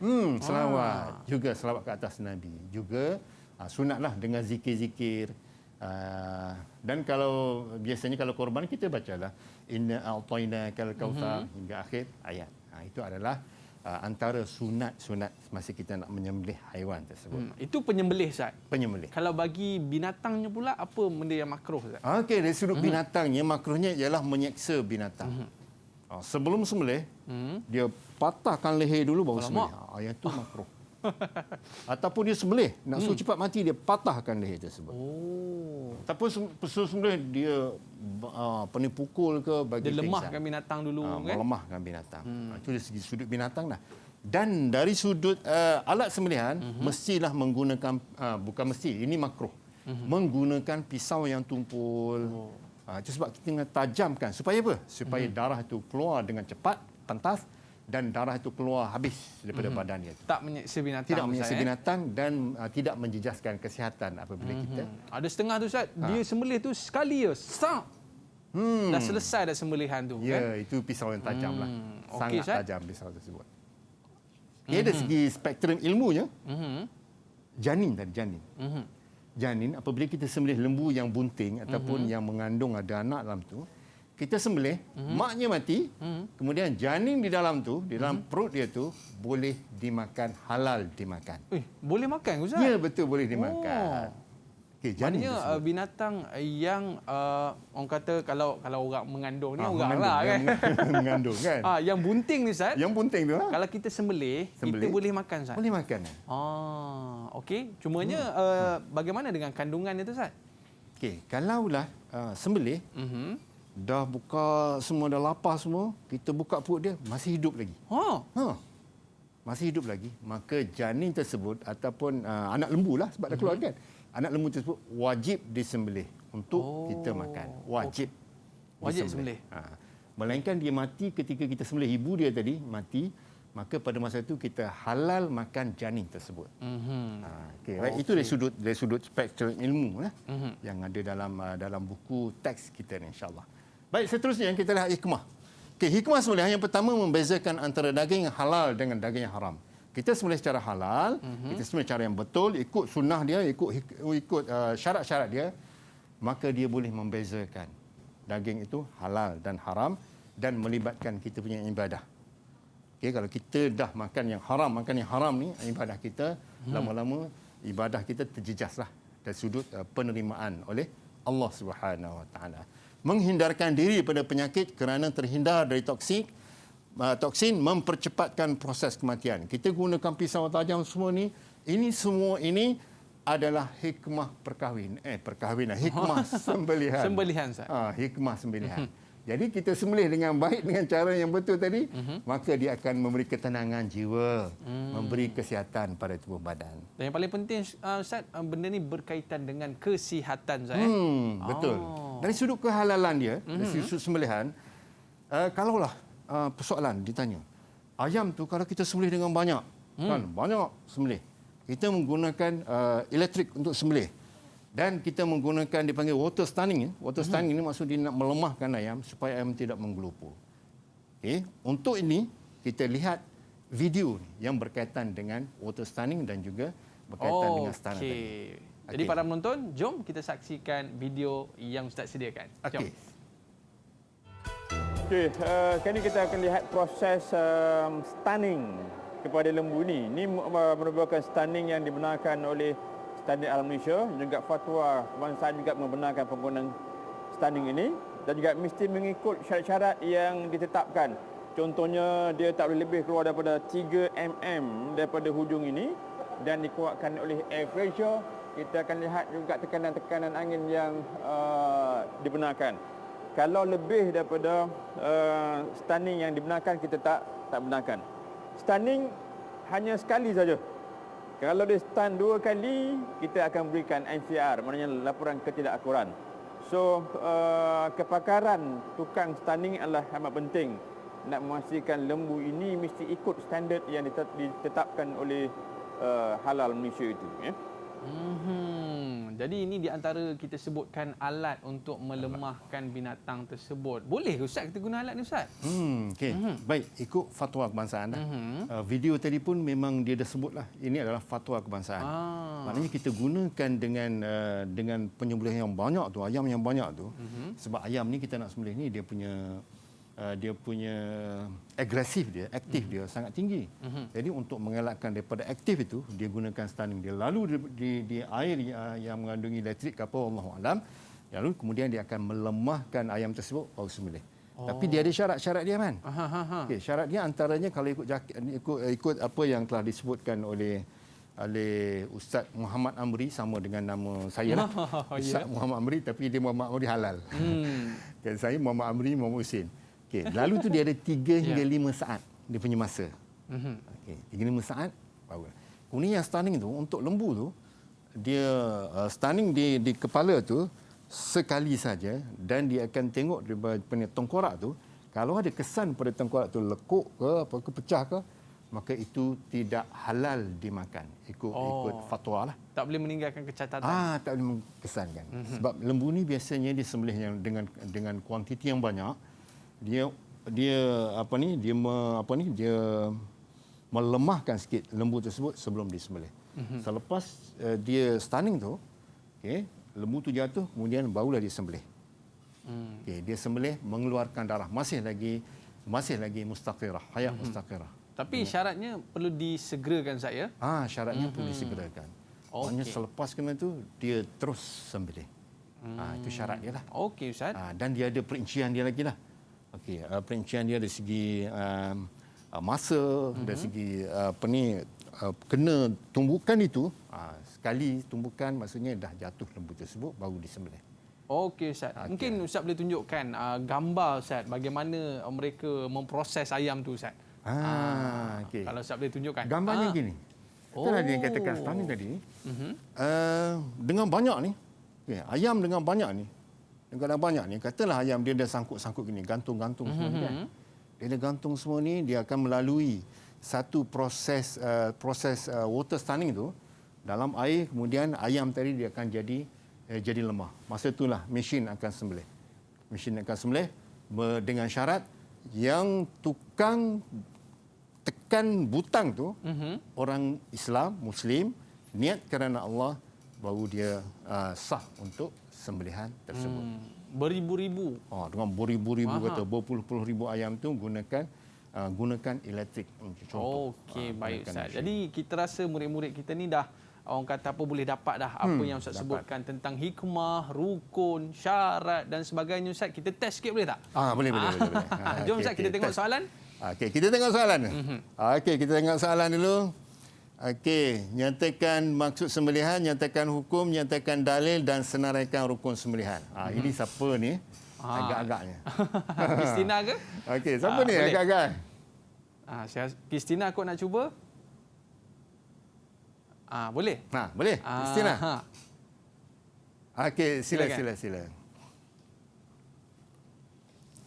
Selawat. Juga selawat ke atas Nabi. Juga sunatlah dengan zikir-zikir. Dan kalau biasanya kalau korban kita bacalah inna a'tainakal kautsar hingga akhir ayat. Itu adalah antara sunat-sunat masa kita nak menyembelih haiwan tersebut. Itu penyembelih, Ustaz. Penyembelih. Kalau bagi binatangnya pula, apa benda yang makruh, Ustaz? Okey, dari sudut binatangnya, makruhnya ialah menyeksa binatang. Sebelum sembelih, dia patahkan leher dulu baru sembelih. Yang itu makruh. Ataupun dia sembelih, nak suruh cepat mati, dia patahkan leher tersebut. Ataupun sembelih dia pukul ke bagi dia lemahkan binatang dulu, kan? Melemahkan binatang. Itu dari segi sudut binatang lah. Dan dari sudut alat sembelihan, mestilah menggunakan, bukan mesti, ini makruh. Menggunakan pisau yang tumpul. Itu sebab kita kena tajamkan. Supaya apa? Supaya darah itu keluar dengan cepat, pantas, dan darah itu keluar habis daripada badan dia. Tak menyeksa binatang. Tidak menyeksa binatang dan tidak menjejaskan kesihatan apabila kita. Ada setengah tu, Ustaz, dia sembelih tu sekali je. Stop. Dah selesai dah sembelihan tu. Ya, kan? itu pisau yang tajam lah. Okey, sangat tajam pisau tersebut. Dari segi spektrum ilmunya, janin. Janin, apabila kita sembelih lembu yang bunting ataupun yang mengandung ada anak dalam tu, kita sembelih, maknya mati, kemudian janin di dalam tu, di dalam perut dia tu, boleh dimakan, halal dimakan. Boleh makan, Ustaz? Ya, betul, boleh dimakan. Okay, janin maknanya binatang yang orang kata kalau orang mengandung ni, orang mengandung, lah kan? Mengandung kan? Yang bunting ni, Ustaz? Yang bunting tu lah. Kalau kita sembelih, kita boleh makan, Ustaz? Boleh makan. Okey. Cumanya bagaimana dengan kandungannya tu, Ustaz? Okey, kalaulah sembelih, dah buka semua, dah lapar semua, kita buka perut dia, masih hidup lagi. Masih hidup lagi, maka janin tersebut ataupun anak lembu lah sebab dah keluar kan. Anak lembu tersebut wajib disembelih untuk kita makan. Wajib sembelih. Melainkan dia mati ketika kita sembelih ibu dia tadi, mati, maka pada masa itu kita halal makan janin tersebut. Itu dari sudut spektrum ilmu lah, yang ada dalam buku teks kita ni, insya-Allah. Baik, seterusnya yang kita lihat hikmah. Hikmah sembelihan yang pertama membezakan antara daging yang halal dengan daging yang haram. Kita sembelih secara halal, kita sembelih cara yang betul, ikut sunnah dia, ikut syarat-syarat dia, maka dia boleh membezakan daging itu halal dan haram dan melibatkan kita punya ibadah. Kalau kita dah makan yang haram ni, ibadah kita lama-lama ibadah kita terjejaslah dari sudut penerimaan oleh Allah Subhanahu Wa Taala. menghindarkan diri pada penyakit kerana terhindar dari toksin mempercepatkan proses kematian. Kita gunakan pisau tajam semua ni, semua ini adalah hikmah perkahwinan, hikmah sembelihan. Sembelihan, Ustaz. Hikmah sembelihan. Jadi kita sembelih dengan baik, dengan cara yang betul tadi, maka dia akan memberi ketenangan jiwa, memberi kesihatan pada tubuh badan. Dan yang paling penting, Ustaz, benda ni berkaitan dengan kesihatan, Ustaz. Betul. Dari sudut kehalalan dia, dari sudut sembelihan, kalaulah persoalan ditanya, ayam tu kalau kita sembelih dengan banyak, kan banyak sembelih, kita menggunakan elektrik untuk sembelih. Dan kita menggunakan dipanggil water stunning. Water stunning ini maksud dia nak melemahkan ayam supaya ayam tidak menggelupur. Okey, untuk ini kita lihat video yang berkaitan dengan water stunning dan juga berkaitan dengan stunning. Jadi para penonton, jom kita saksikan video yang Ustaz sediakan. Jom. Okey, kali kita akan lihat proses stunning kepada lembu ini. Ini merupakan stunning yang dibenarkan oleh Standard Alam Malaysia, juga fatwa kebangsaan juga membenarkan penggunaan stunning ini dan juga mesti mengikut syarat-syarat yang ditetapkan. Contohnya dia tak boleh lebih keluar daripada 3 mm daripada hujung ini dan dikuatkan oleh air pressure. Kita akan lihat juga tekanan-tekanan angin yang dibenarkan. Kalau lebih daripada stunning yang dibenarkan, kita tak benarkan. Stunning hanya sekali saja. Kalau dia stun 2 kali, kita akan berikan NCR, maknanya laporan ketidakakuran. So, kepakaran tukang stunning adalah amat penting. Nak memastikan lembu ini mesti ikut standard yang ditetapkan oleh halal Malaysia itu. Ya. Jadi ini di antara kita sebutkan alat untuk melemahkan binatang tersebut. Boleh ke Ustaz kita guna alat ni, Ustaz? Okey. Baik, ikut fatwa kebangsaan dah. Video tadi pun memang dia dah sebutlah. Ini adalah fatwa kebangsaan. Maknanya kita gunakan dengan penyembelihan yang banyak tu, ayam yang banyak tu. Sebab ayam ni kita nak sembelih ni dia punya agresif dia, aktif dia sangat tinggi. Jadi untuk mengelakkan daripada aktif itu, dia gunakan stunning. Dia lalu di air yang mengandungi elektrik ke apa, Allahualam. Lalu kemudian dia akan melemahkan ayam tersebut baru sembelih. Tapi dia ada syarat-syarat dia, Man. Okay, syarat dia antaranya kalau ikut apa yang telah disebutkan oleh Ustaz Muhammad Amri, sama dengan nama saya lah. Ustaz Muhammad Amri, tapi dia Muhammad Amri halal. Dan saya Muhammad Amri Muhammad Husin. Okay. Lalu tu dia ada 3 hingga 5 saat dia punya masa. Okay. 3-5 saat baru. Kemudian yang stunning tu untuk lembu tu, dia stunning di kepala tu sekali saja dan dia akan tengok daripada tengkorak tu, kalau ada kesan pada tengkorak tu lekuk ke apa ke pecah ke, maka itu tidak halal dimakan ikut fatwa lah. Tak boleh meninggalkan kecacatan. Tak boleh mengesankan. Sebab lembu ni biasanya disembelih yang dengan kuantiti yang banyak. Dia melemahkan sikit lembu tersebut sebelum disembelih. Selepas dia stunning tu, okey, lembu tu jatuh, kemudian barulah disembelih. Okey, dia sembelih mengeluarkan darah, masih lagi mustaqirah, hayat mustaqirah. Tapi syaratnya perlu disegerakan saya. Syaratnya perlu disegerakan. Maknanya selepas kena tu dia terus sembelih. Itu syarat dia lah. Okey, Ustaz. Dan dia ada perincian dia lagi lah. Okey, perincian dia dari segi masa, dari segi kena tumbukan itu, sekali tumbukan maksudnya dah jatuh lembu tersebut baru disembelih. Okey, Ustaz. Mungkin Ustaz boleh tunjukkan gambar, Ustaz, bagaimana mereka memproses ayam tu, Ustaz. Okey. Kalau Ustaz boleh tunjukkan. Gambarnya gini. Itulah dia yang katakan stunning tadi. Dengan banyak ni, ayam dengan banyak ni, katalah ayam dia dah sangkut-sangkut gini, gantung-gantung semua ni kan. Dia dah gantung semua ni, dia akan melalui satu proses water stunning tu dalam air, kemudian ayam tadi dia akan jadi lemah. Masa itulah mesin akan sembelih. Mesin akan sembelih dengan syarat yang tukang tekan butang tu orang Islam, Muslim, niat kerana Allah, baru dia sah untuk sembelihan tersebut. Beribu-ribu. Dengan beribu-ribu kata berpuluh-puluh ribu ayam tu gunakan elektrik. Okey, baik, Ustaz. Jadi kita rasa murid-murid kita ni dah orang kata apa boleh dapat dah apa yang Ustaz sebutkan tentang hikmah, rukun, syarat dan sebagainya. Ustaz, kita test sikit boleh tak? Boleh. Jom Ustaz, kita tengok soalan. Okey, kita tengok soalan. Okey, kita tengok soalan dulu. Okey, nyatakan maksud sembelihan, nyatakan hukum, nyatakan dalil dan senaraikan rukun sembelihan. Ini siapa ni? Agak-agaknya. Kristina ke? Okey, siapa ni agak-agak? Kristina, kau nak cuba? Boleh? Boleh. Kristina. Okey, sila.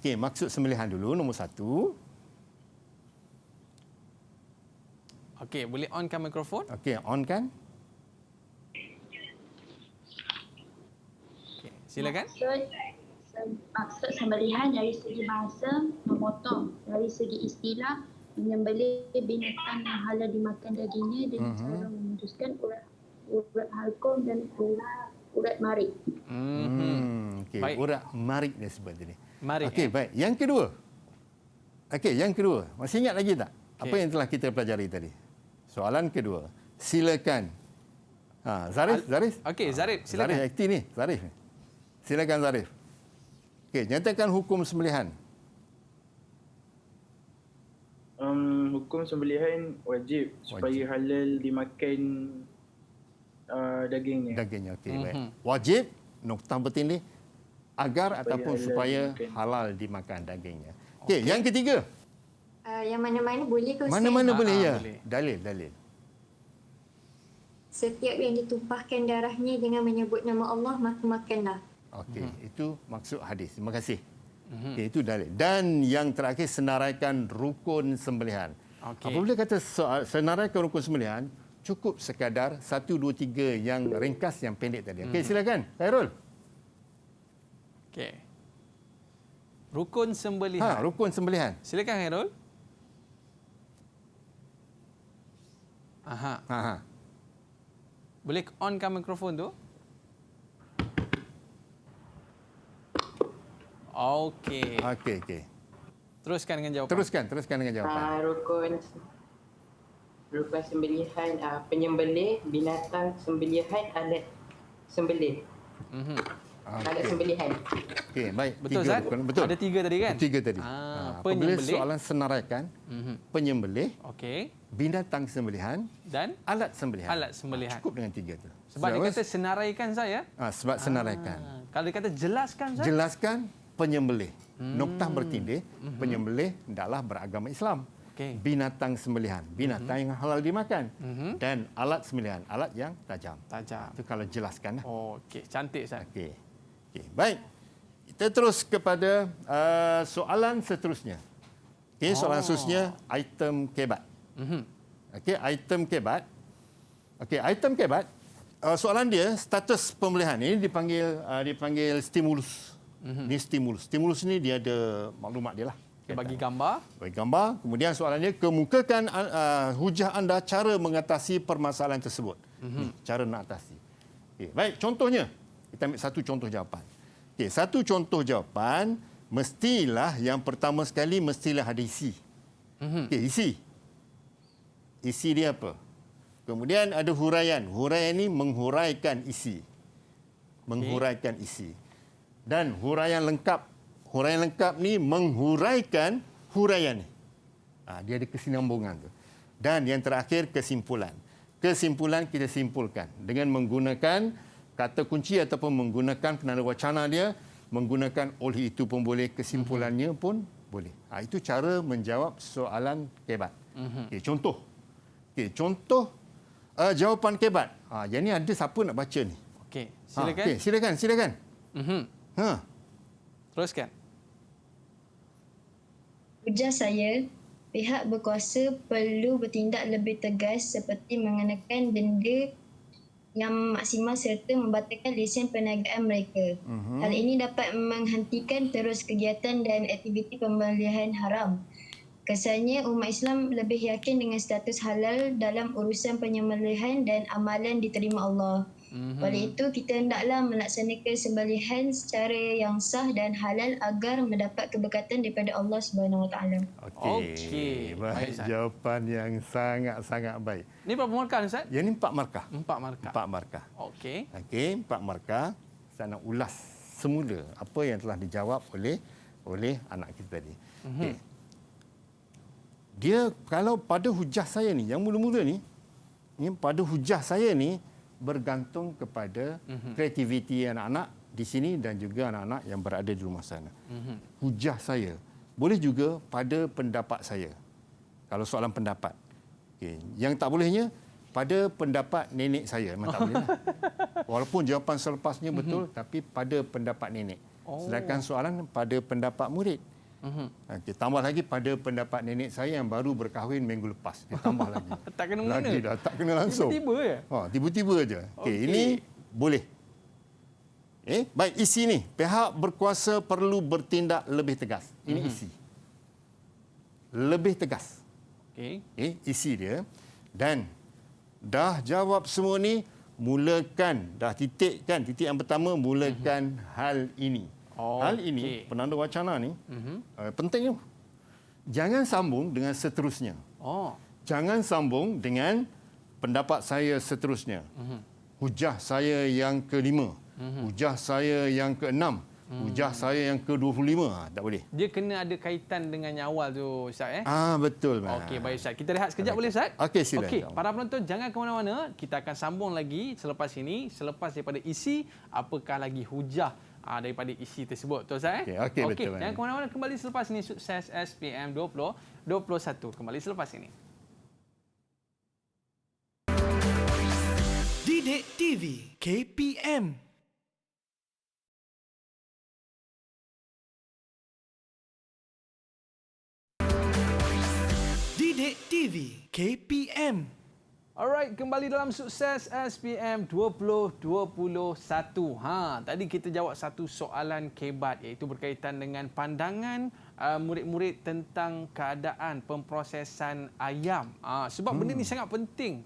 Okey, maksud sembelihan dulu nombor 1. Okey, boleh onkan mikrofon? Okey, on kan? Okey, silakan. Maksud sembelihan dari segi bahasa memotong, dari segi istilah menyembelih binatang yang halal dimakan dagingnya dengan cara memutuskan urat halkum dan urat marik. Okey, urat marik dia sebut tadi. Marik. Okey, baik. Yang kedua. Masih ingat lagi tak? Apa yang telah kita pelajari tadi? Soalan kedua. Silakan. Zarif. Okey, Zarif, silakan. Zarif aktif ni. Zarif. Silakan Zarif. Okey, nyatakan hukum sembelihan. Hukum sembelihan wajib supaya halal dimakan dagingnya. Okey, baik. Wajib, noktah bertindih, agar ataupun supaya halal dimakan dagingnya. Okey, yang ketiga. Yang mana-mana boleh ke Ustaz? Mana-mana boleh, ya. Boleh. Dalil. Setiap yang ditumpahkan darahnya dengan menyebut nama Allah, maka makanlah. Okey, itu maksud hadis. Terima kasih. Okay, itu dalil. Dan yang terakhir, senaraikan rukun sembelihan. Apabila kata senaraikan rukun sembelihan, cukup sekadar 1, 2, 3 yang ringkas, yang pendek tadi. Okey, silakan. Khairul. Okey. Rukun sembelihan. Rukun sembelihan. Silakan Khairul. Boleh onkan mikrofon tu? Okey. Teruskan dengan jawapan. Teruskan dengan jawapan. Rukun sembelihan, penyembelih, binatang sembelihan, alat sembelih. Alat sembelihan. Okey, baik. Betul, Zat? Betul. Ada 3 tadi kan? 3 tadi. Apabila soalan senaraikan, penyembelih, binatang sembelihan dan alat sembelihan. Cukup dengan 3 tu. Sebab dia kata senaraikan saya. Sebab senaraikan. Kalau dia kata jelaskan saya. Jelaskan penyembelih. Noktah bertindih, penyembelih hendaklah beragama Islam. Binatang sembelihan, binatang yang halal dimakan. Dan alat sembelihan, alat yang tajam. Itu kalau jelaskan. Okey, cantik Ustaz. Okey, baik. Kita terus kepada soalan seterusnya. Soalan seterusnya, item kebat. Item kebat. Item kebat. Soalan dia, status pembelihan ini dipanggil stimulus. Ini stimulus. Stimulus ni dia ada maklumat dia lah. Bagi gambar. Kemudian soalannya, kemukakan hujah anda cara mengatasi permasalahan tersebut. Cara nak atasi. Baik, contohnya. Kita ambil satu contoh jawapan. Satu contoh jawapan, mestilah yang pertama sekali, mestilah ada isi. Isi. Isi dia apa? Kemudian ada huraian. Huraian ini menghuraikan isi. Dan huraian lengkap. Huraian lengkap ni menghuraikan huraian ni. Dia ada kesinambungan tu. Dan yang terakhir, kesimpulan. Kesimpulan kita simpulkan dengan menggunakan kata kunci ataupun menggunakan penanda wacana dia, menggunakan oleh itu pun boleh, kesimpulannya pun boleh. Itu cara menjawab soalan kebat. Contoh. Contoh jawapan kebat. Yang ni ada siapa nak baca ni? Silakan. Teruskan. Ujar saya, pihak berkuasa perlu bertindak lebih tegas seperti mengenakan denda yang maksimal serta membatalkan lesen perniagaan mereka. Hal ini dapat menghentikan terus kegiatan dan aktiviti pembelian haram. Kesannya umat Islam lebih yakin dengan status halal dalam urusan penyembelihan dan amalan diterima Allah. Oleh itu, kita hendaklah melaksanakan sembelihan secara yang sah dan halal agar mendapat keberkatan daripada Allah Subhanahu Wa Taala. Okey. Baik, Baik, Ustaz. jawapan yang sangat-sangat baik. Ni berapa markah Ustaz? Yang ini 4 markah. 4 markah. 4 markah. Okey. Okey, 4 markah. Saya nak ulas semula apa yang telah dijawab oleh anak kita tadi. Okey. Dia kalau pada hujah saya ni, yang mula-mula ni, pada hujah saya ni bergantung kepada kreativiti anak-anak di sini dan juga anak-anak yang berada di rumah sana. Hujah saya. Boleh juga pada pendapat saya. Kalau soalan pendapat. Okey. Yang tak bolehnya pada pendapat nenek saya. Memang tak boleh lah. Walaupun jawapan selepasnya betul, tapi pada pendapat nenek. Sedangkan soalan pada pendapat murid. Okey, tambah lagi pada pendapat nenek saya yang baru berkahwin minggu lepas. Dia tambah lagi. Tak kena mengena. Lagi dah tak kena langsung. Tiba-tiba ya? Tiba-tiba aja. Okey, ini boleh. Baik, isi ni. Pihak berkuasa perlu bertindak lebih tegas. Ini isi. Lebih tegas. Okey. Isi dia. Dan dah jawab semua ni, mulakan. Dah titik kan? Titik yang pertama, mulakan hal ini. Hal ini, penanda wacana ni, penting tu. Jangan sambung dengan seterusnya. Jangan sambung dengan pendapat saya seterusnya. Hujah saya yang kelima. Hujah saya yang keenam. Hujah saya yang ke-25. Tak boleh. Dia kena ada kaitan dengan yang awal tu, Ustaz. Betul. Okey, baik Ustaz. Kita rehat sekejap boleh Ustaz? Okey, silakan. Okey, para penonton jangan ke mana-mana. Kita akan sambung lagi selepas ini. Selepas daripada isi, apakah lagi hujah daripada isi tersebut. Betul Ustaz? Okey, betul. Jangan ke mana-mana. Kembali selepas ini. Sukses SPM 2021. Kembali selepas ini. Didik TV KPM. Didik TV KPM. Alright, kembali dalam Sukses SPM 2021. Tadi kita jawab satu soalan kebat iaitu berkaitan dengan pandangan murid-murid tentang keadaan pemprosesan ayam. Sebab benda ni sangat penting.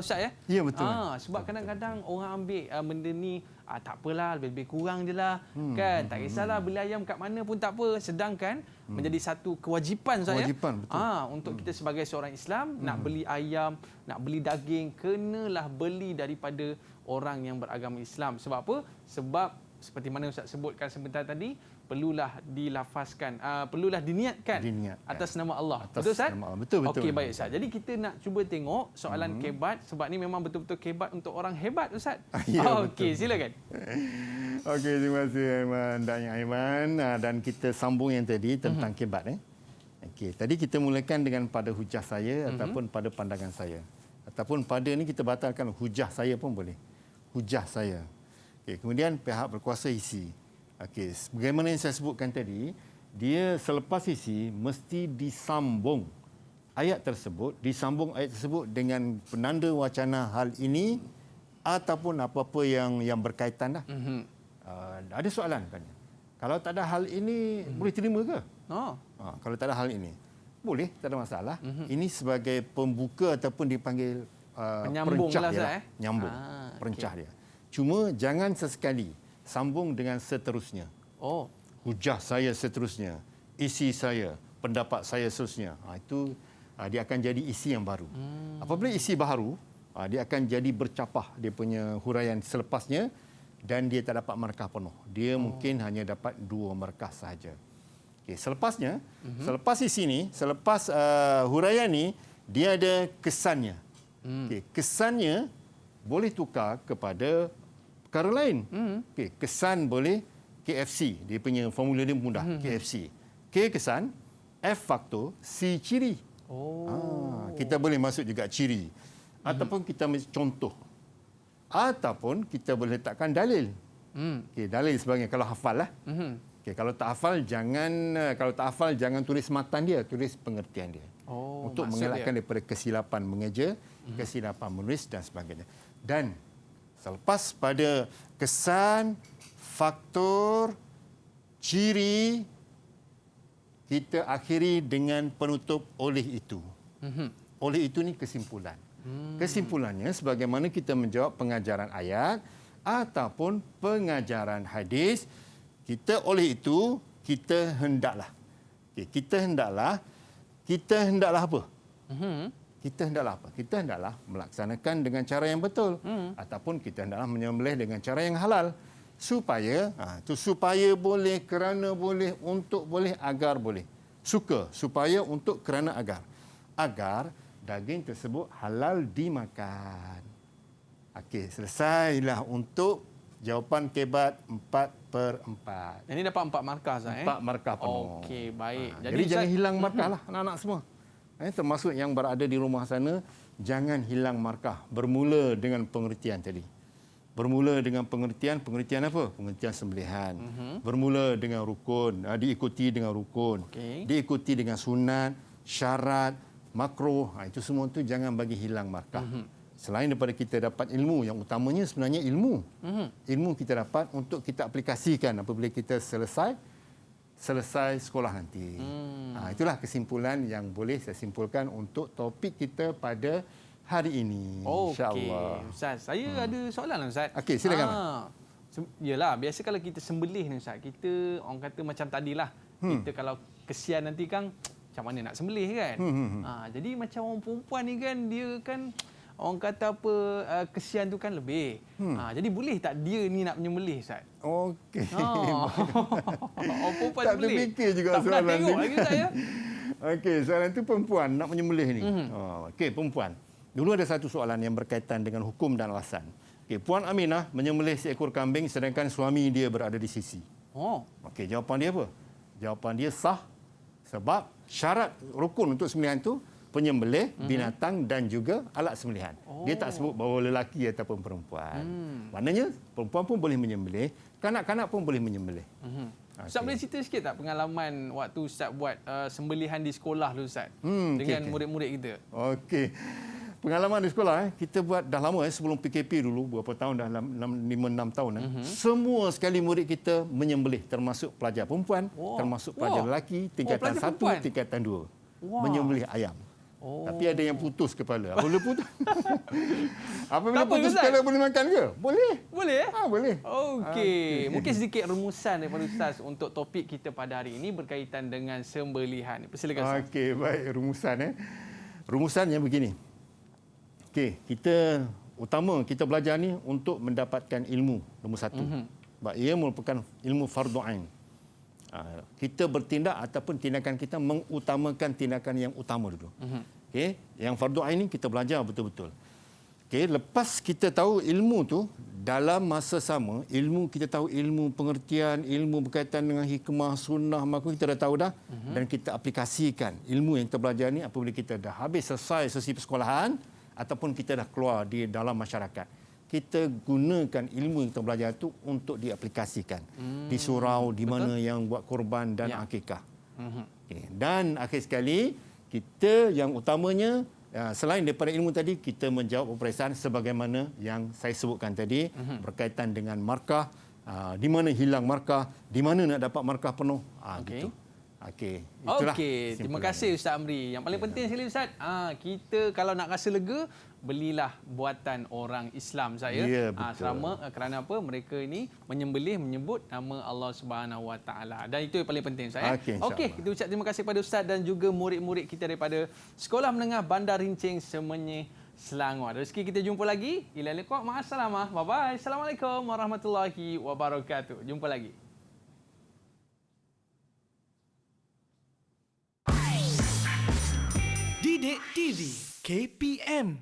Ustaz ya? Ya, betul. Sebab kadang-kadang orang ambil benda ni tak apalah, lebih-lebih kurang je lah. Kan? Tak kisahlah beli ayam kat mana pun tak apa. Sedangkan menjadi satu kewajipan Ustaz ya? Betul. Untuk kita sebagai seorang Islam nak beli ayam, nak beli daging, kenalah beli daripada orang yang beragama Islam. Sebab apa? Sebab seperti mana Ustaz sebutkan sebentar tadi, perlulah dilafazkan, perlulah diniatkan atas nama Allah. Betul Ustaz? Betul. Okey, baik Ustaz. Jadi kita nak cuba tengok soalan kebat sebab ni memang betul-betul kebat untuk orang hebat Ustaz. Okey, silakan. Okey, terima kasih Aiman dan Aiman. Dan kita sambung yang tadi tentang kebat. Okey, tadi kita mulakan dengan pada hujah saya ataupun pada pandangan saya. Ataupun pada ni kita batalkan hujah saya pun boleh. Hujah saya. Okey, kemudian pihak berkuasa isi. Okey, bagaimana yang saya sebutkan tadi, dia selepas isi mesti disambung ayat tersebut dengan penanda wacana hal ini ataupun apa-apa yang berkaitan dah. Ada soalan kan? Kalau tak ada hal ini boleh terima ke? Kalau tak ada hal ini boleh, tak ada masalah. Ini sebagai pembuka ataupun dipanggil perencah dia. Nyambung. Perencah dia. Cuma jangan sesekali sambung dengan seterusnya. Hujah saya seterusnya. Isi saya, pendapat saya seterusnya. Itu dia akan jadi isi yang baru. Apabila isi baru, dia akan jadi bercapah dia punya huraian selepasnya dan dia tak dapat markah penuh. Dia mungkin hanya dapat 2 markah sahaja. Okey, selepasnya, selepas isi ni, selepas huraian ni, dia ada kesannya. Okey, kesannya boleh tukar kepada perkara lain. Okey, kesan boleh KFC. Dia punya formula dia mudah. KFC. K kesan, F faktor, C ciri. Kita boleh masuk juga ciri. Ataupun kita ambil contoh. Ataupun kita boleh letakkan dalil. Okey, dalil sebagainya kalau hafal lah. Okey, kalau tak hafal jangan tulis matan dia, tulis pengertian dia. Untuk mengelakkan daripada kesilapan mengeja, kesilapan menulis dan sebagainya. Dan selepas pada kesan, faktor, ciri, kita akhiri dengan penutup oleh itu. Oleh itu ni kesimpulan. Kesimpulannya, sebagaimana kita menjawab pengajaran ayat ataupun pengajaran hadis, kita oleh itu kita hendaklah apa? Kita hendaklah melaksanakan dengan cara yang betul ataupun kita hendaklah menyembelih dengan cara yang halal supaya boleh, kerana boleh, untuk boleh, agar boleh. Supaya, untuk, kerana, agar daging tersebut halal dimakan. Okey, selesailah untuk jawapan kebat 4/4. Ini dapat 4 markah Ustaz. 4 markah penuh. Okey, baik. Jadi jangan hilang markah lah anak-anak semua. Termasuk yang berada di rumah sana, jangan hilang markah. Bermula dengan pengertian tadi. Bermula dengan pengertian apa? Pengertian sembelihan. Bermula dengan rukun, diikuti dengan rukun. Diikuti dengan sunat, syarat, makruh. Itu semua tu jangan bagi hilang markah. Selain daripada kita dapat ilmu, yang utamanya sebenarnya ilmu. Ilmu kita dapat untuk kita aplikasikan apabila kita selesai sekolah nanti. Itulah kesimpulan yang boleh saya simpulkan untuk topik kita pada hari ini. InsyaAllah. Ustaz, saya ada soalan Ustaz. Okey, silakan. Yalah, biasa kalau kita sembelih ni Ustaz, kita orang kata macam tadilah. Kita kalau kesian nanti kan, macam mana nak sembelih kan? Jadi macam orang perempuan ni kan, dia kan orang kata apa, kesian tu kan lebih. Jadi boleh tak dia ni nak menyembelih Ustaz? Okey. Orang perempuan tak sembelih. terfikir juga tak soalan ni. Tak tengok lagi Ustaz ya. Okey, soalan tu perempuan nak menyembelih ni. Okey, perempuan. Dulu ada satu soalan yang berkaitan dengan hukum dan alasan. Okey, Puan Aminah menyembelih seekor kambing sedangkan suami dia berada di sisi. Okey, jawapan dia apa? Jawapan dia sah sebab syarat rukun untuk sembelihan tu penyembelih, binatang dan juga alat sembelihan. Dia tak sebut bahawa lelaki ataupun perempuan. Maknanya perempuan pun boleh menyembelih, kanak-kanak pun boleh menyembelih. Ustaz boleh cerita sikit tak pengalaman waktu Ustaz buat sembelihan di sekolah dulu Ustaz dengan murid-murid kita? Okey. Pengalaman di sekolah kita buat dah lama sebelum PKP dulu, berapa tahun dah, 5-6 tahun. Semua sekali murid kita menyembelih, termasuk pelajar perempuan, termasuk pelajar lelaki, tingkatan 1, tingkatan 2. Menyembelih ayam. Tapi ada yang putus kepala. Boleh putus. Apabila putus kepala boleh makan ke? Boleh. Boleh? Boleh. Okey. Mungkin sedikit rumusan daripada Ustaz untuk topik kita pada hari ini berkaitan dengan sembelihan. Silakan Ustaz. Okey, baik. Rumusan. Rumusannya begini. Okey, kita belajar ni untuk mendapatkan ilmu, nombor 1. Sebab ia merupakan ilmu fardu ain. Kita bertindak ataupun tindakan kita mengutamakan tindakan yang utama dulu. Okey, yang fardu ain ni kita belajar betul-betul. Okey, lepas kita tahu ilmu tu, dalam masa sama, kita tahu ilmu pengertian, ilmu berkaitan dengan hikmah, sunnah, maka kita dah tahu dah dan kita aplikasikan ilmu yang kita belajar ni apabila kita dah habis selesai sesi persekolahan ataupun kita dah keluar di dalam masyarakat. Kita gunakan ilmu yang kita belajar itu untuk diaplikasikan di surau, di mana yang buat korban dan akikah. Okay. Dan akhir sekali, kita yang utamanya, selain daripada ilmu tadi, kita menjawab peperiksaan sebagaimana yang saya sebutkan tadi, berkaitan dengan markah, di mana hilang markah, di mana nak dapat markah penuh. Gitu. Okey. Terima kasih Ustaz Amri. Yang paling penting sekali Ustaz, kita kalau nak rasa lega, belilah buatan orang Islam saya. Ya, betul. Kerana apa? Mereka ini menyebut nama Allah Subhanahu Wa Taala. Dan itu yang paling penting Ustaz. Okey, kita ucap terima kasih kepada Ustaz dan juga murid-murid kita daripada Sekolah Menengah Bandar Rincing Semenyih, Selangor. Rezeki kita jumpa lagi. Ila liqa, ma'assalamah. Bye bye. Assalamualaikum warahmatullahi wabarakatuh. Jumpa lagi. Didik TV KPM